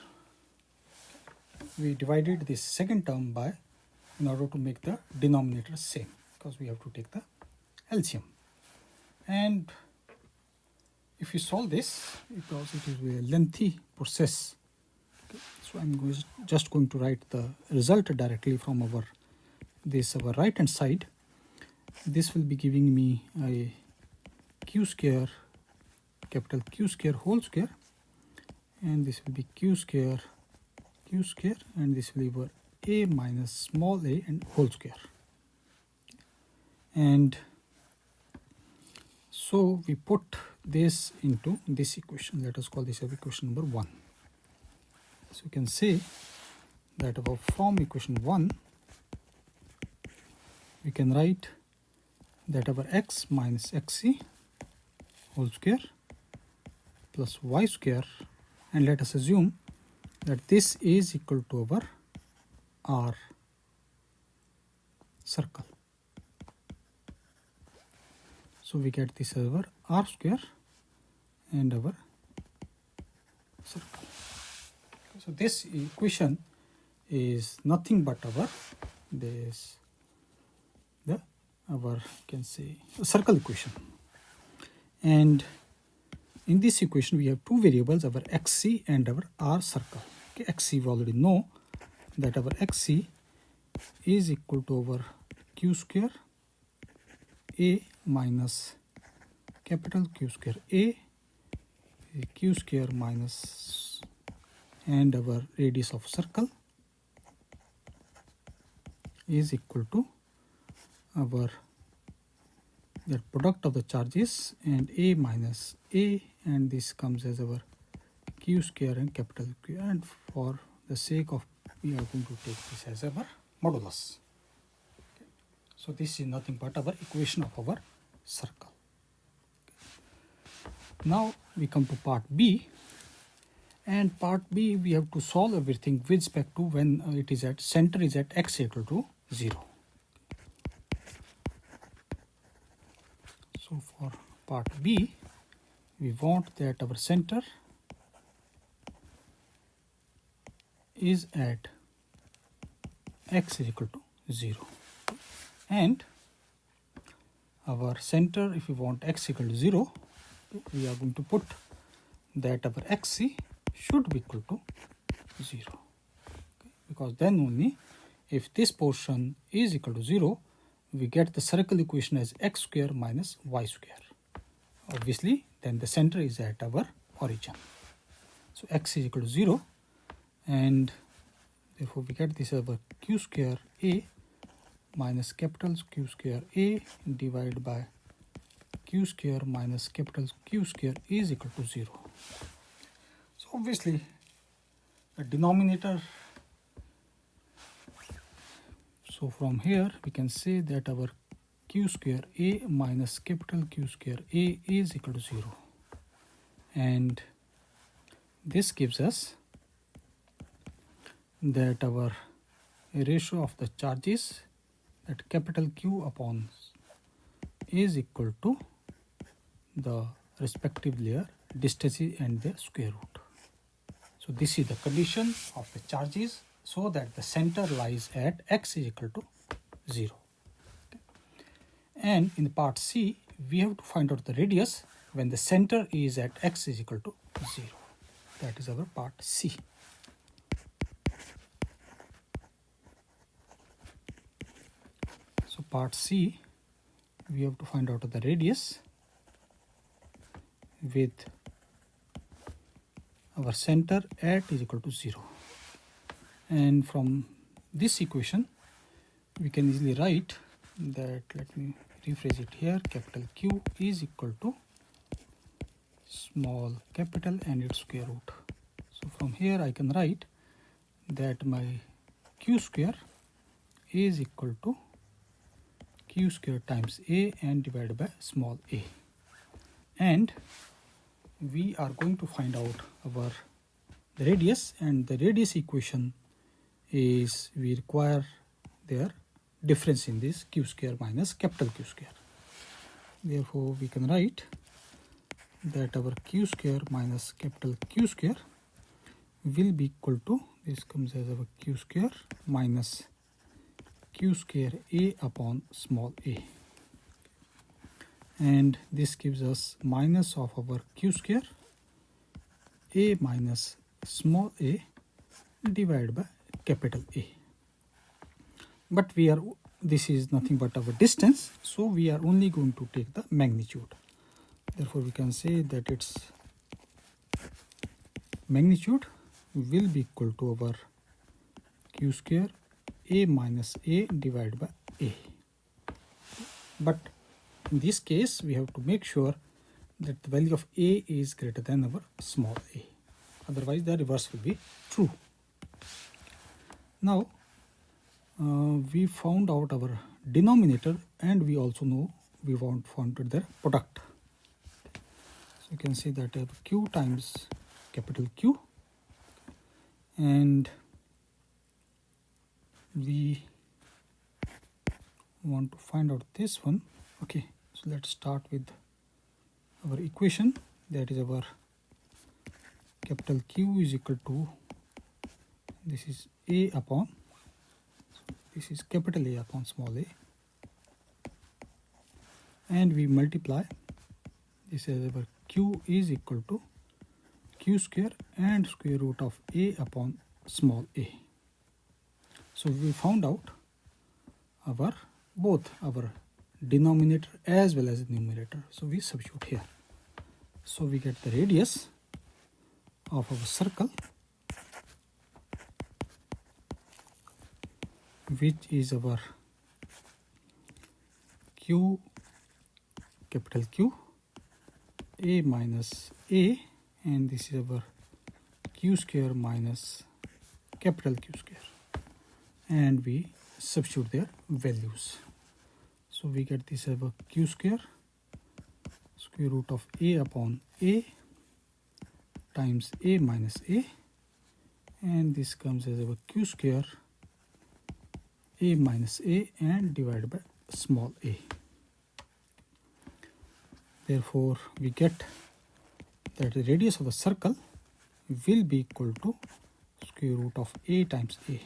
We divided this second term by, in order to make the denominator same, because we have to take the LCM. And if you solve this, because it is a lengthy process, okay, so I'm just going to write the result directly from our right hand side. This will be giving me a q square capital Q square whole square, and this will be q square, and this will be our a minus small a and whole square. And so we put this into this equation. Let us call this equation number 1. So you can say that from equation 1 we can write that our x minus xc whole square plus y square, and let us assume that this is equal to our R circle. So we get this as our R square and our circle. So this equation is nothing but our you can say circle equation. And in this equation we have two variables, our xc and our R circle. Okay, xc we already know that our xc is equal to our q square a minus capital Q square a q square minus, and our radius of circle is equal to our product of the charges and a minus a, and this comes as our q square and capital Q, and for the sake of we are going to take this as our modulus. Okay. So this is nothing but our equation of our circle. Okay. Now we come to part B, and part B we have to solve everything with respect to when it is at center is at x equal to 0. So for part B we want that our center is at x is equal to 0, and our center, if we want x equal to 0, to, we are going to put that our xc should be equal to 0. Okay? Because then only if this portion is equal to 0, we get the circle equation as x square minus y square. Obviously, then the center is at our origin. So x is equal to 0, and therefore we get this as our q square a minus capital Q square a divided by q square minus capital Q square is equal to 0. So obviously the denominator, so from here we can say that our q square a minus capital Q square a is equal to 0, and this gives us that our ratio of the charges at capital Q upon is equal to the respective layer distances and the square root. So this is the condition of the charges, so that the center lies at x is equal to 0. Okay. And in part C, we have to find out the radius when the center is at x is equal to 0. That is our part C. So part C, we have to find out the radius with our center at is equal to 0. And from this equation, we can easily write that, let me rephrase it here, capital Q is equal to small capital and its square root. So from here I can write that my Q square is equal to Q square times A and divided by small a. And we are going to find out our radius, and the radius equation is we require their difference in this Q square minus capital Q square. Therefore we can write that our Q square minus capital Q square will be equal to, this comes as our Q square minus Q square a upon small a, and this gives us minus of our Q square a minus small a divided by capital A. But this is nothing but our distance, so we are only going to take the magnitude. Therefore we can say that its magnitude will be equal to our Q square a minus a divided by a. But in this case we have to make sure that the value of a is greater than our small a, otherwise the reverse will be true. Now we found out our denominator, and we also know we found their product. So you can see that I have Q times capital Q, and we want to find out this one. Okay, so let's start with our equation. That is our capital Q is equal to, this is A upon, so this is capital A upon small a, and we multiply this as our Q is equal to Q square and square root of A upon small a. So we found out both our denominator as well as the numerator. So we substitute here. So we get the radius of our circle, which is our Q, capital Q, A minus A, and this is our Q square minus capital Q square, and we substitute their values. So we get this as our Q square square root of A upon A times A minus A, and this comes as our Q square A minus A and divided by small a. Therefore we get that the radius of the circle will be equal to square root of A times A.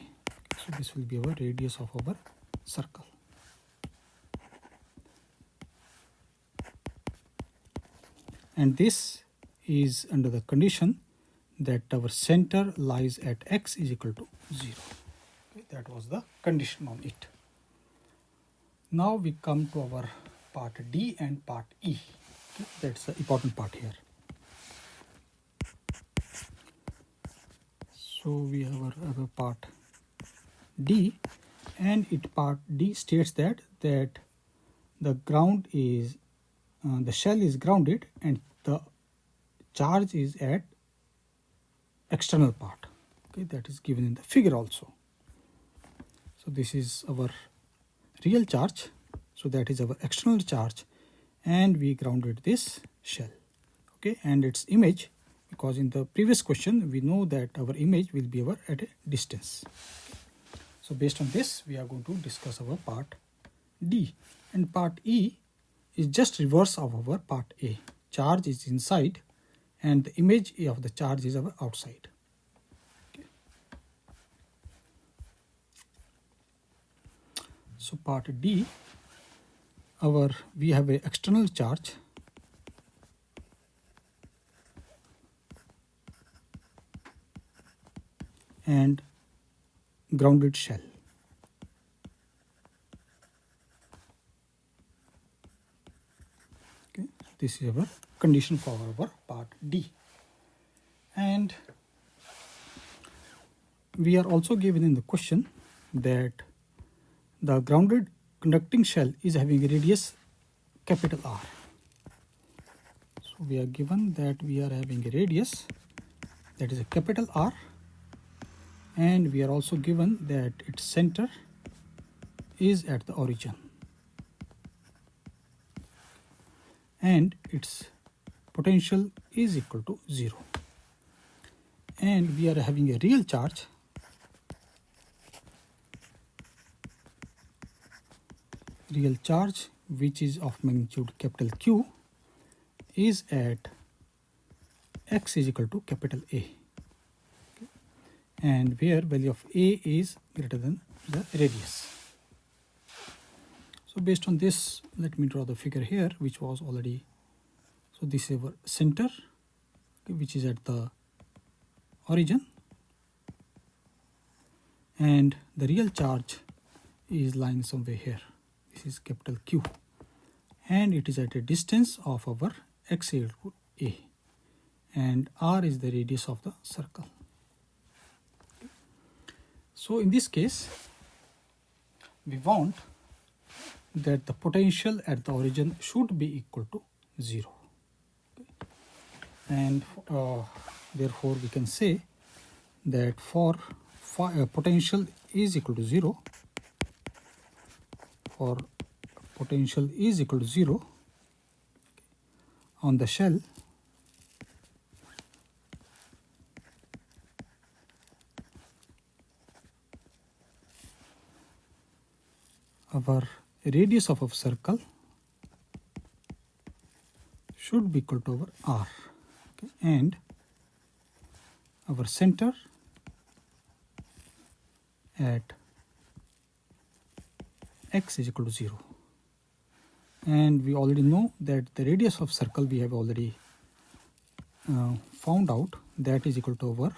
So this will be our radius of our circle. and this is under the condition that our center lies at x is equal to 0. Okay, that was the condition on it. Now we come to our part D and part E. Okay, that's the important part here. So we have our part D, and part D states that the ground is the shell is grounded and the charge is at external part. Okay, that is given in the figure also. So this is our real charge, so that is our external charge, and we grounded this shell. Okay, and its image, because in the previous question we know that our image will be at a distance. So based on this we are going to discuss our part D, and part E is just reverse of our part A. Charge is inside and the image of the charge is our outside. Okay. So part D, we have a external charge and grounded shell. Okay, this is our condition for our part D. And we are also given in the question that the grounded conducting shell is having a radius capital R. So we are given that we are having a radius that is a capital R, and we are also given that its center is at the origin and its potential is equal to 0, and we are having a real charge which is of magnitude capital Q is at x is equal to capital A, and where value of A is greater than the radius. So based on this, let me draw the figure here, which was already, so this is our center, okay, which is at the origin, and the real charge is lying somewhere here. This is capital Q, and it is at a distance of our x equal to A, and R is the radius of the circle. So in this case, we want that the potential at the origin should be equal to 0. Okay. And therefore we can say that for potential is equal to 0, for potential is equal to 0 on the shell, our radius of a circle should be equal to our R, okay, and our center at x is equal to 0, and we already know that the radius of circle we have already found out, that is equal to our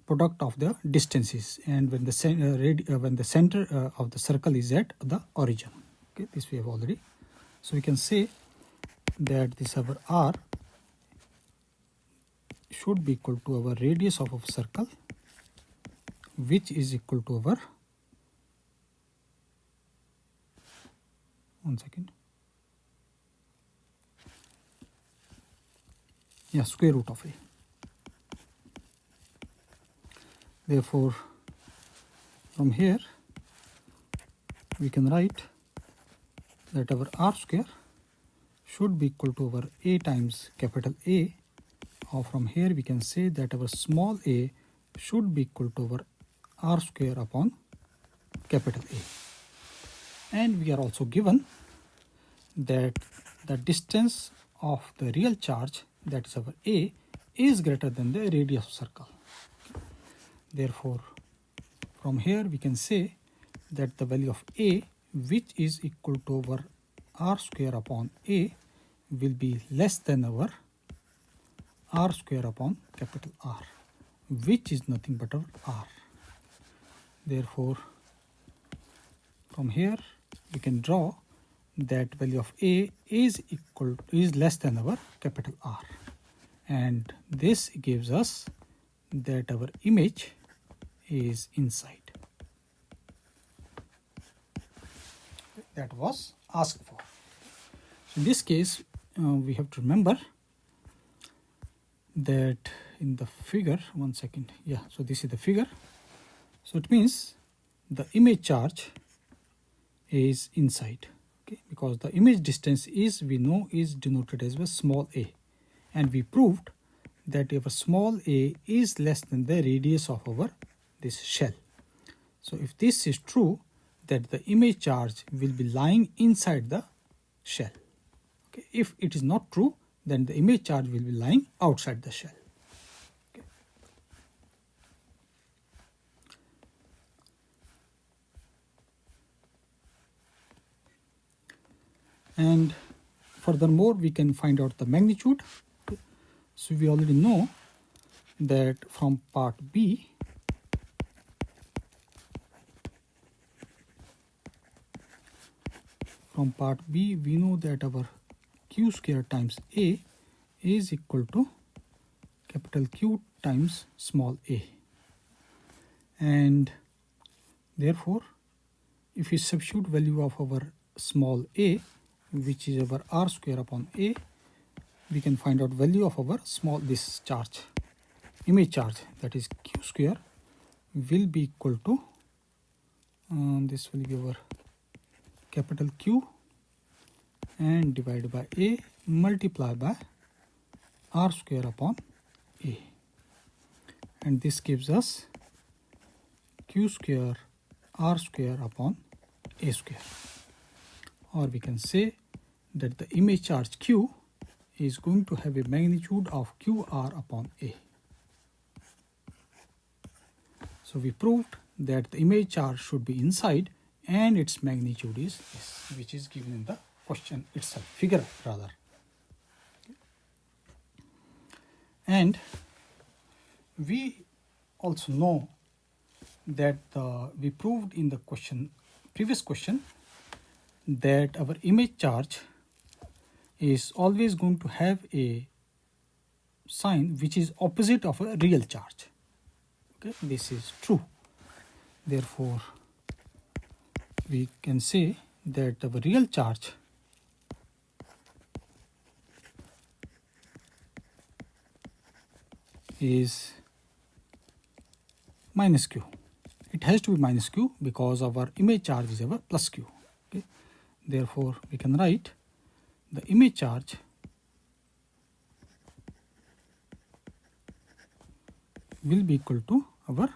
product of the distances, and when the center of the circle is at the origin. Okay, this we have already. So we can say that this our R should be equal to our radius of a circle, which is equal to our, square root of A. Therefore, from here we can write that our R square should be equal to our A times capital A, or from here we can say that our small a should be equal to our R square upon capital A. And we are also given that the distance of the real charge, that is our A, is greater than the radius of circle. Therefore, from here we can say that the value of A, which is equal to our R square upon A, will be less than our r square upon capital R, which is nothing but our R. Therefore, from here we can draw that value of A is less than our capital R, and this gives us that our image is inside. That was asked for. So in this case, we have to remember that in the figure, one second, yeah, so this is the figure. So it means the image charge is inside, okay, because the image distance is, we know, is denoted as a small a, and we proved that if a small a is less than the radius of our this shell. So if this is true, that the image charge will be lying inside the shell. Okay. If it is not true, then the image charge will be lying outside the shell. Okay. And furthermore, we can find out the magnitude. Okay. So we already know that from part B, we know that our q square times A is equal to capital Q times small a. And therefore, if we substitute value of our small a, which is our r square upon A, we can find out value of our this charge, image charge, that is q square, will be equal to, this will be our capital Q and divided by A multiplied by r square upon A, and this gives us q square r square upon A square, or we can say that the image charge Q is going to have a magnitude of QR upon A. So we proved that the image charge should be inside and its magnitude is this, which is given in the question itself, figure rather. And we also know that we proved in the previous question, that our image charge is always going to have a sign which is opposite of a real charge. Okay, this is true. Therefore, we can say that our real charge is minus q. It has to be minus q because our image charge is our plus q. Okay. Therefore, we can write the image charge will be equal to our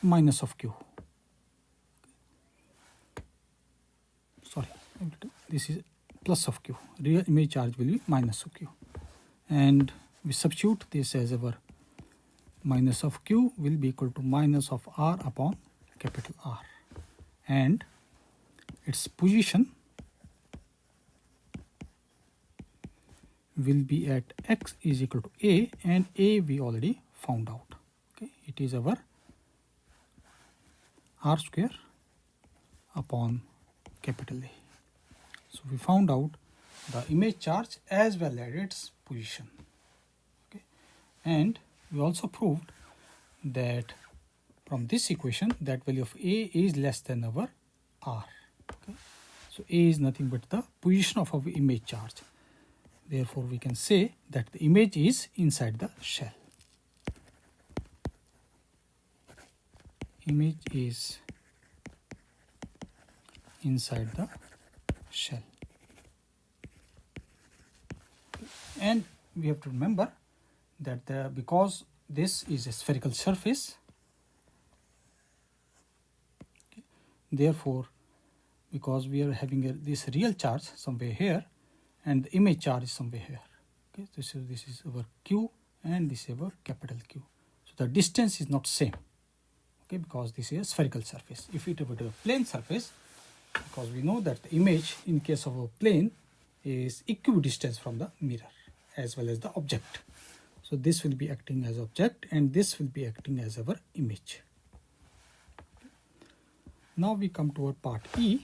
minus of q. Sorry, this is plus of q. Real image charge will be minus of q. And we substitute this as our minus of q will be equal to minus of r upon capital R. And its position will be at x is equal to a, and a we already found out. Okay, it is our r square upon capital A. So we found out the image charge as well as its position. Okay, and we also proved that from this equation that value of A is less than our R. Okay, so A is nothing but the position of our image charge. Therefore, we can say that the image is inside the shell. Image is inside the shell. And we have to remember that because this is a spherical surface, okay, therefore, because we are having this real charge somewhere here, and the image charge is somewhere here. Okay, this is our Q and this is our capital Q. So the distance is not same. Okay, because this is a spherical surface. If it were a plane surface, because we know that the image in case of a plane is equidistant from the mirror as well as the object. So this will be acting as object and this will be acting as our image. Now we come to our part E.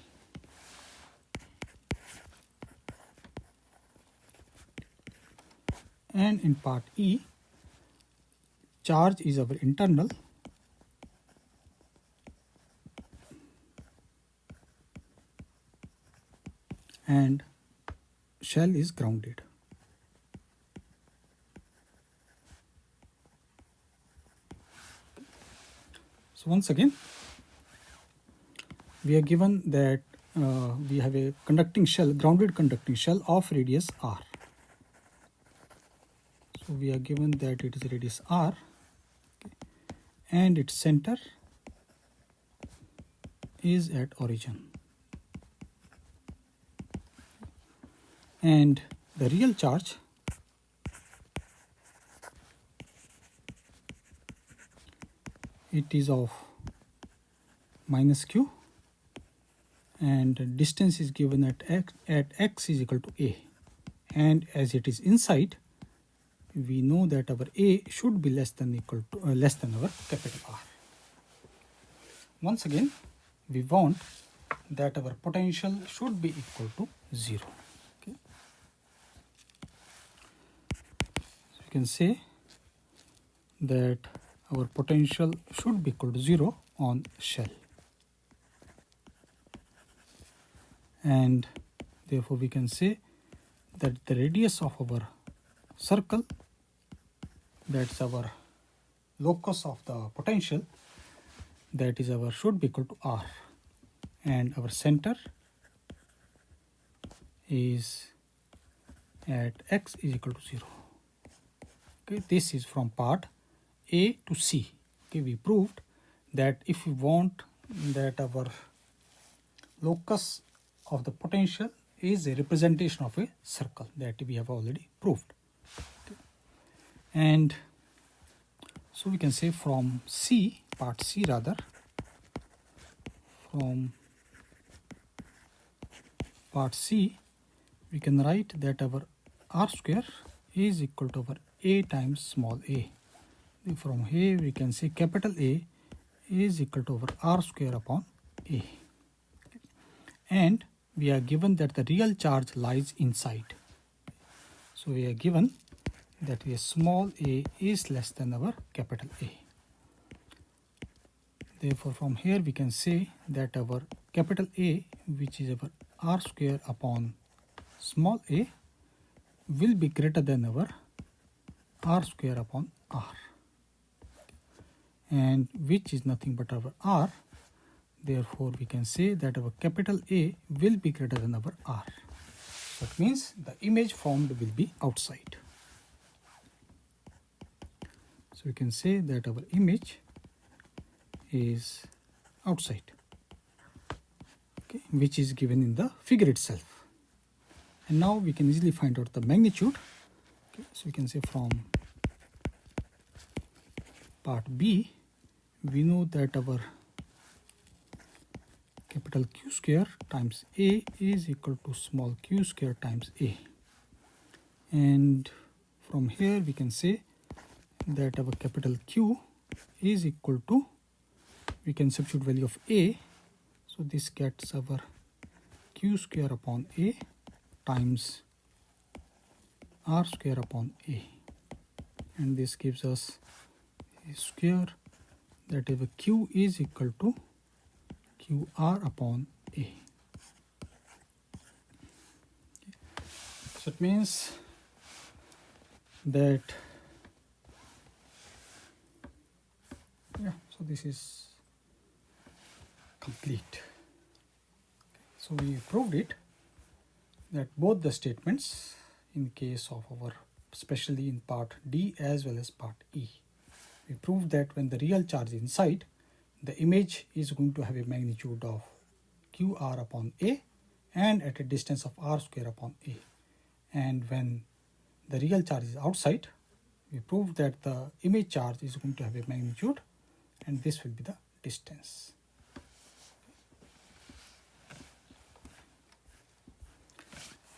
And in part E, charge is our internal and shell is grounded. So once again, we are given that we have a conducting shell, grounded conducting shell of radius r. So we are given that it is radius r, okay, and its center is at origin. And the real charge it is of minus q, and distance is given at x is equal to a, and as it is inside, we know that our a should be less than equal to less than our capital R. Once again, we want that our potential should be equal to 0. Okay. So you can say that our potential should be equal to 0 on shell, and therefore we can say that the radius of our circle, that's our locus of the potential, that is our should be equal to r, and our center is at x is equal to 0. Okay, this is from part A to C. Okay, we proved that if we want that our locus of the potential is a representation of a circle, that we have already proved. Okay. And so we can say from C, part C rather, from part C, we can write that our r square is equal to our a times small a. From here we can say capital A is equal to our r square upon a. And we are given that the real charge lies inside. So we are given that a small a is less than our capital A. Therefore from here we can say that our capital A, which is our r square upon small a, will be greater than our r square upon r, and which is nothing but our r. Therefore we can say that our capital A will be greater than our r. So it means the image formed will be outside. So we can say that our image is outside, okay, which is given in the figure itself. And now we can easily find out the magnitude. Okay, so we can say from part B, we know that our capital Q square times A is equal to small q square times A. And from here we can say that our capital Q is equal to, we can substitute value of A. So this gets our Q square upon A times R square upon A. And this gives us a square, that is Q is equal to QR upon A. So it means that, yeah, so this is complete. So we proved it that both the statements in case of our, especially in part D as well as part E, we proved that when the real charge is inside, the image is going to have a magnitude of QR upon A and at a distance of R square upon A. And when the real charge is outside, we proved that the image charge is going to have a magnitude, and this will be the distance.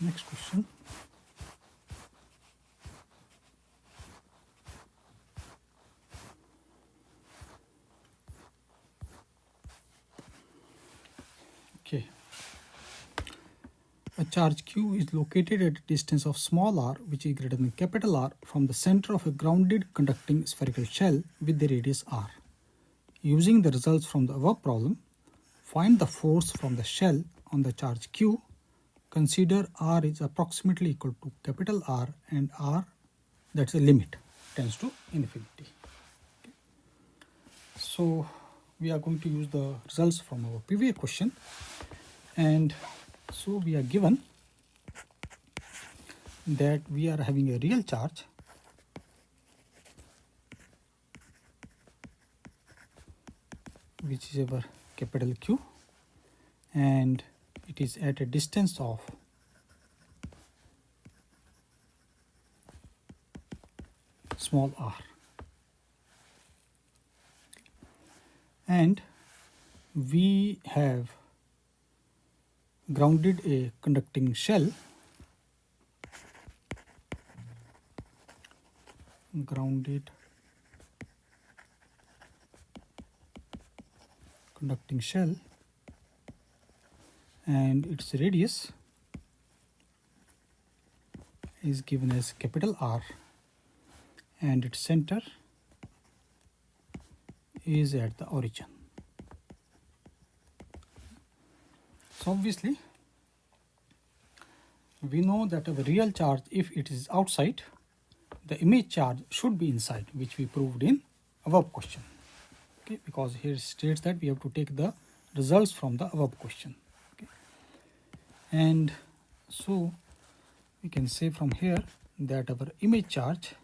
Next question. Okay. A charge q is located at a distance of small r, which is greater than capital R, from the center of a grounded conducting spherical shell with the radius r. Using the results from the above problem, find the force from the shell on the charge q. Consider r is approximately equal to capital R, and r, that's a limit, tends to infinity. Okay. So we are going to use the results from our previous question, and so we are given that we are having a real charge which is our capital Q, and it is at a distance of small r, and we have grounded a conducting shell, and its radius is given as capital R, and its center is at the origin. So obviously we know that a real charge, if it is outside, the image charge should be inside, which we proved in above question. Okay, because here it states that we have to take the results from the above question. Okay. And so we can say from here that our image charge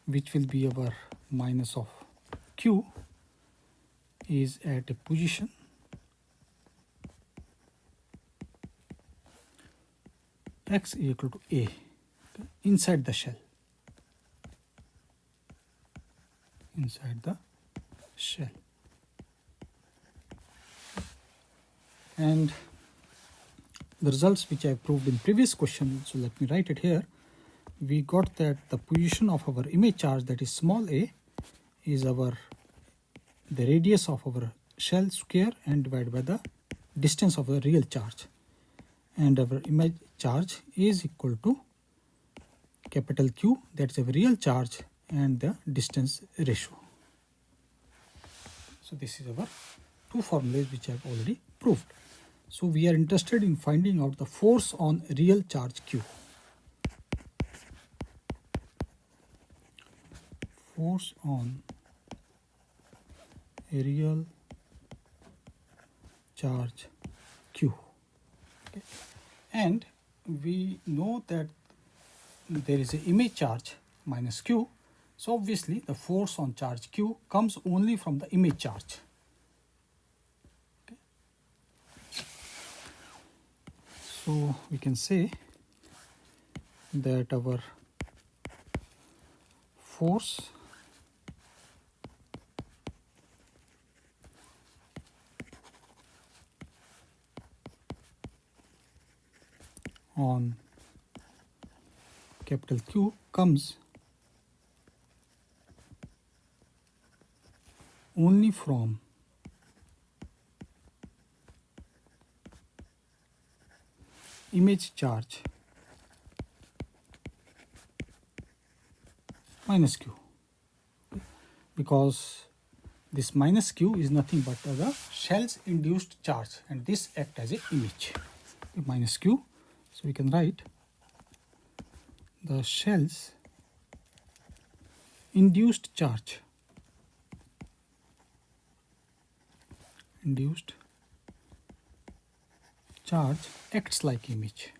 which will be our minus of q is at a position x equal to a, inside the shell. And the results which I proved in previous question, so let me write it here. We got that the position of our image charge, that is small a, is the radius of our shell square and divided by the distance of the real charge, and our image charge is equal to capital Q, that's a real charge, and the distance ratio. So this is our two formulas which I have already proved. So we are interested in finding out the force on real charge Q. Force on a real charge Q. Okay. And we know that there is an image charge minus Q, so obviously the force on charge Q comes only from the image charge. Okay. So we can say that our force on capital Q comes only from image charge minus Q, because this minus Q is nothing but the shell's induced charge, and this acts as an image. Minus Q, so we can write the shell's induced charge acts like image.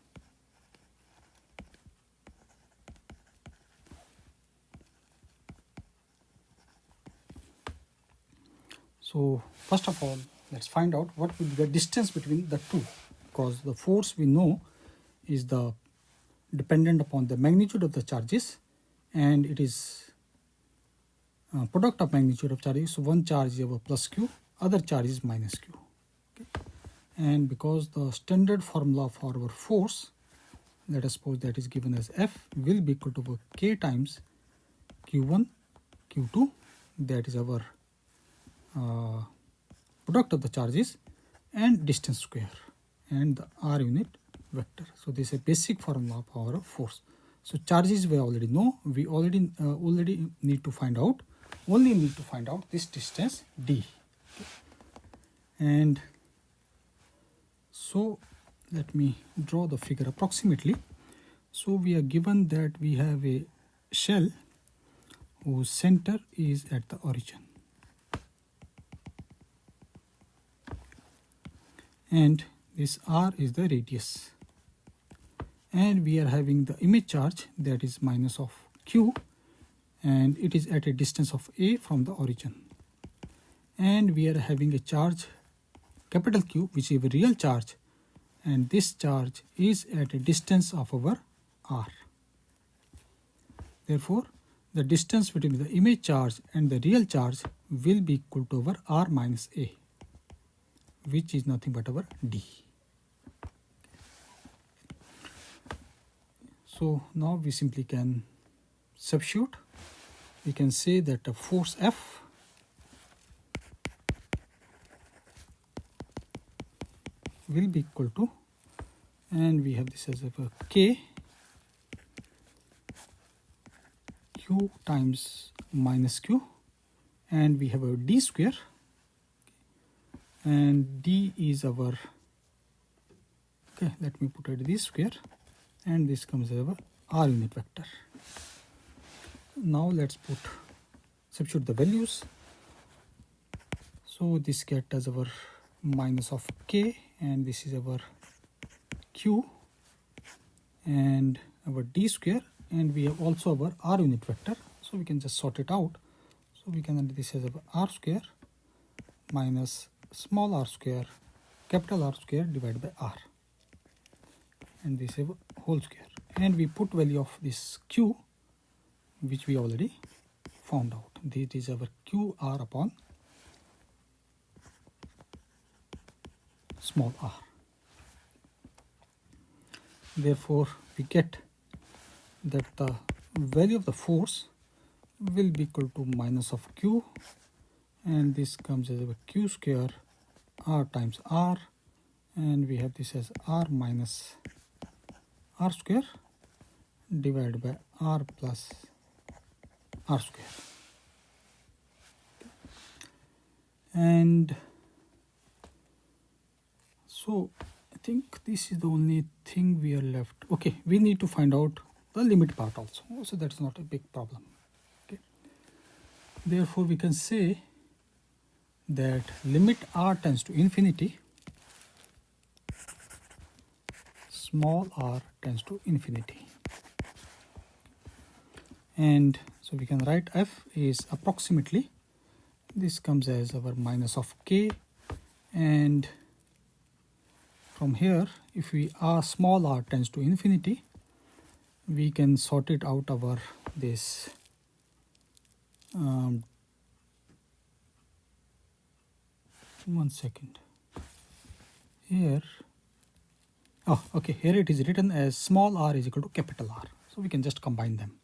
So first of all, let's find out what will be the distance between the two, because the force we know is dependent upon the magnitude of the charges, and it is product of magnitude of charges. So one charge is our plus Q, other charge is minus Q. and because the standard formula for our force, let us suppose that is given as F, will be equal to K times Q1 Q2, that is our product of the charges, and distance square and the r unit vector. So this is a basic formula for our force. So charges we already know, we already need to find out this distance d. And so let me draw the figure approximately. So we are given that we have a shell whose center is at the origin, and this r is the radius, and we are having the image charge that is minus of q, and it is at a distance of a from the origin, and we are having a charge capital Q, which is a real charge, and this charge is at a distance of our r. Therefore the distance between the image charge and the real charge will be equal to our r minus a, which is nothing but our d. So now we simply can substitute. We can say that the force F will be equal to, and we have this as a K Q times minus Q, and we have a d square, and d is our, okay, let me put it d square, and this comes as our r unit vector. Now let's substitute the values. So this get as our minus of K, and this is our Q and our d square, and we have also our r unit vector, so we can just sort it out. So we can write this as our r square minus small r square capital R square divided by r, and this is a whole square, and we put value of this Q, which we already found out. This is our QR upon small r. Therefore we get that the value of the force will be equal to minus of Q, and this comes as a Q square r times r, and we have this as r minus r square divided by r plus r square. And so I think this is the only thing we are left. Okay, we need to find out the limit part also, so that is not a big problem. Okay, therefore we can say that limit r tends to infinity, small r tends to infinity, and so we can write f is approximately, this comes as our minus of K, and from here if we r small r tends to infinity, we can sort it out our this one second here. Oh, okay, here it is written as small r is equal to capital R, so we can just combine them.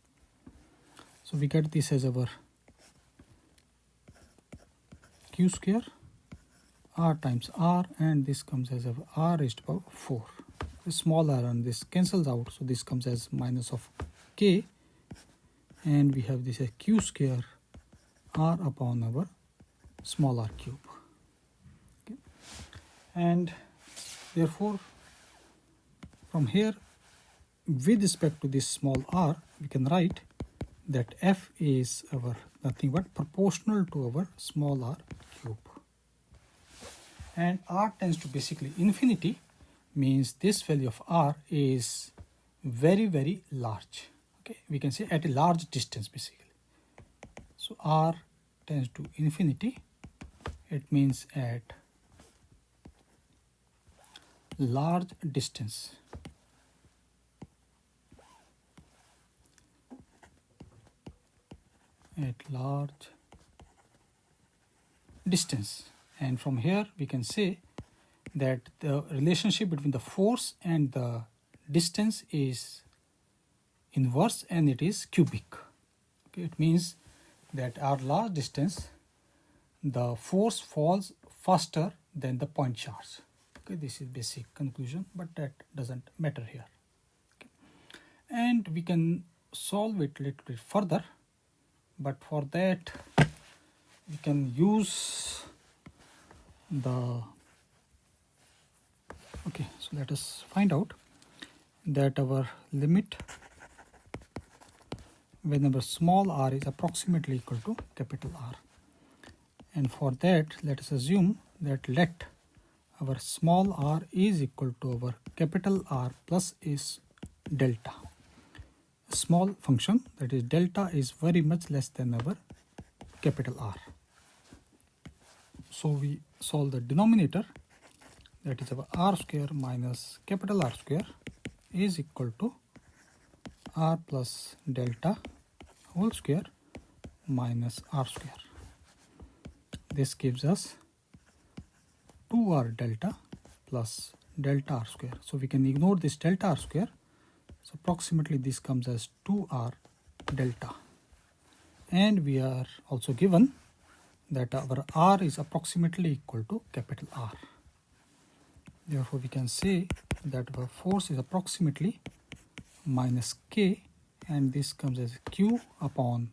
So we get this as our Q square r times r, and this comes as our r raised to power 4. The small r and this cancels out, so this comes as minus of K, and we have this as Q square r upon our small r cube. Okay. And therefore from here, with respect to this small r, we can write that f is our nothing but proportional to our small r cube, and r tends to basically infinity, means this value of r is very, very large. Okay, we can say at a large distance basically. So r tends to infinity, it means at large distance. At large distance, and from here we can say that the relationship between the force and the distance is inverse and it is cubic. Okay, it means that at large distance the force falls faster than the point charge. Okay, this is basic conclusion, but that doesn't matter here. Okay. And we can solve it a little bit further, but for that we can use the, okay, so let us find out that our limit whenever small r is approximately equal to capital R. And for that, let us assume that let our small r is equal to our capital R plus is delta. A small function, that is delta, is very much less than our capital R. So we solve the denominator, that is our r square minus capital R square is equal to r plus delta whole square minus r square. This gives us 2r delta plus delta r square. So we can ignore this delta r square. So approximately this comes as 2r delta. And we are also given that our r is approximately equal to capital R. Therefore we can say that our force is approximately minus k, and this comes as q upon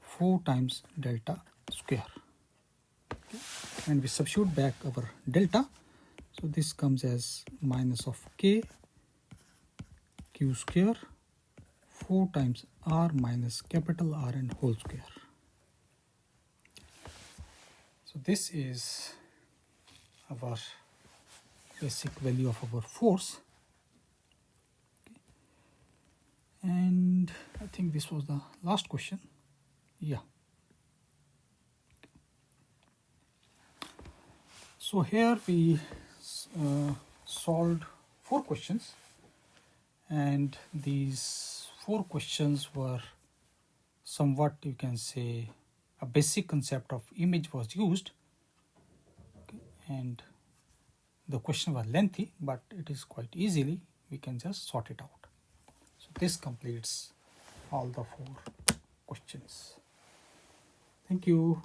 4 times delta square. Okay. And we substitute back our delta, so this comes as minus of k q square 4 times r minus capital R and whole square. So this is our basic value of our force. And I think this was the last question. Yeah. So here we solved 4 questions, and these 4 questions were somewhat, you can say, a basic concept of image was used. Okay. And the question was lengthy, but it is quite easily, we can just sort it out. So this completes all the 4 questions. Thank you.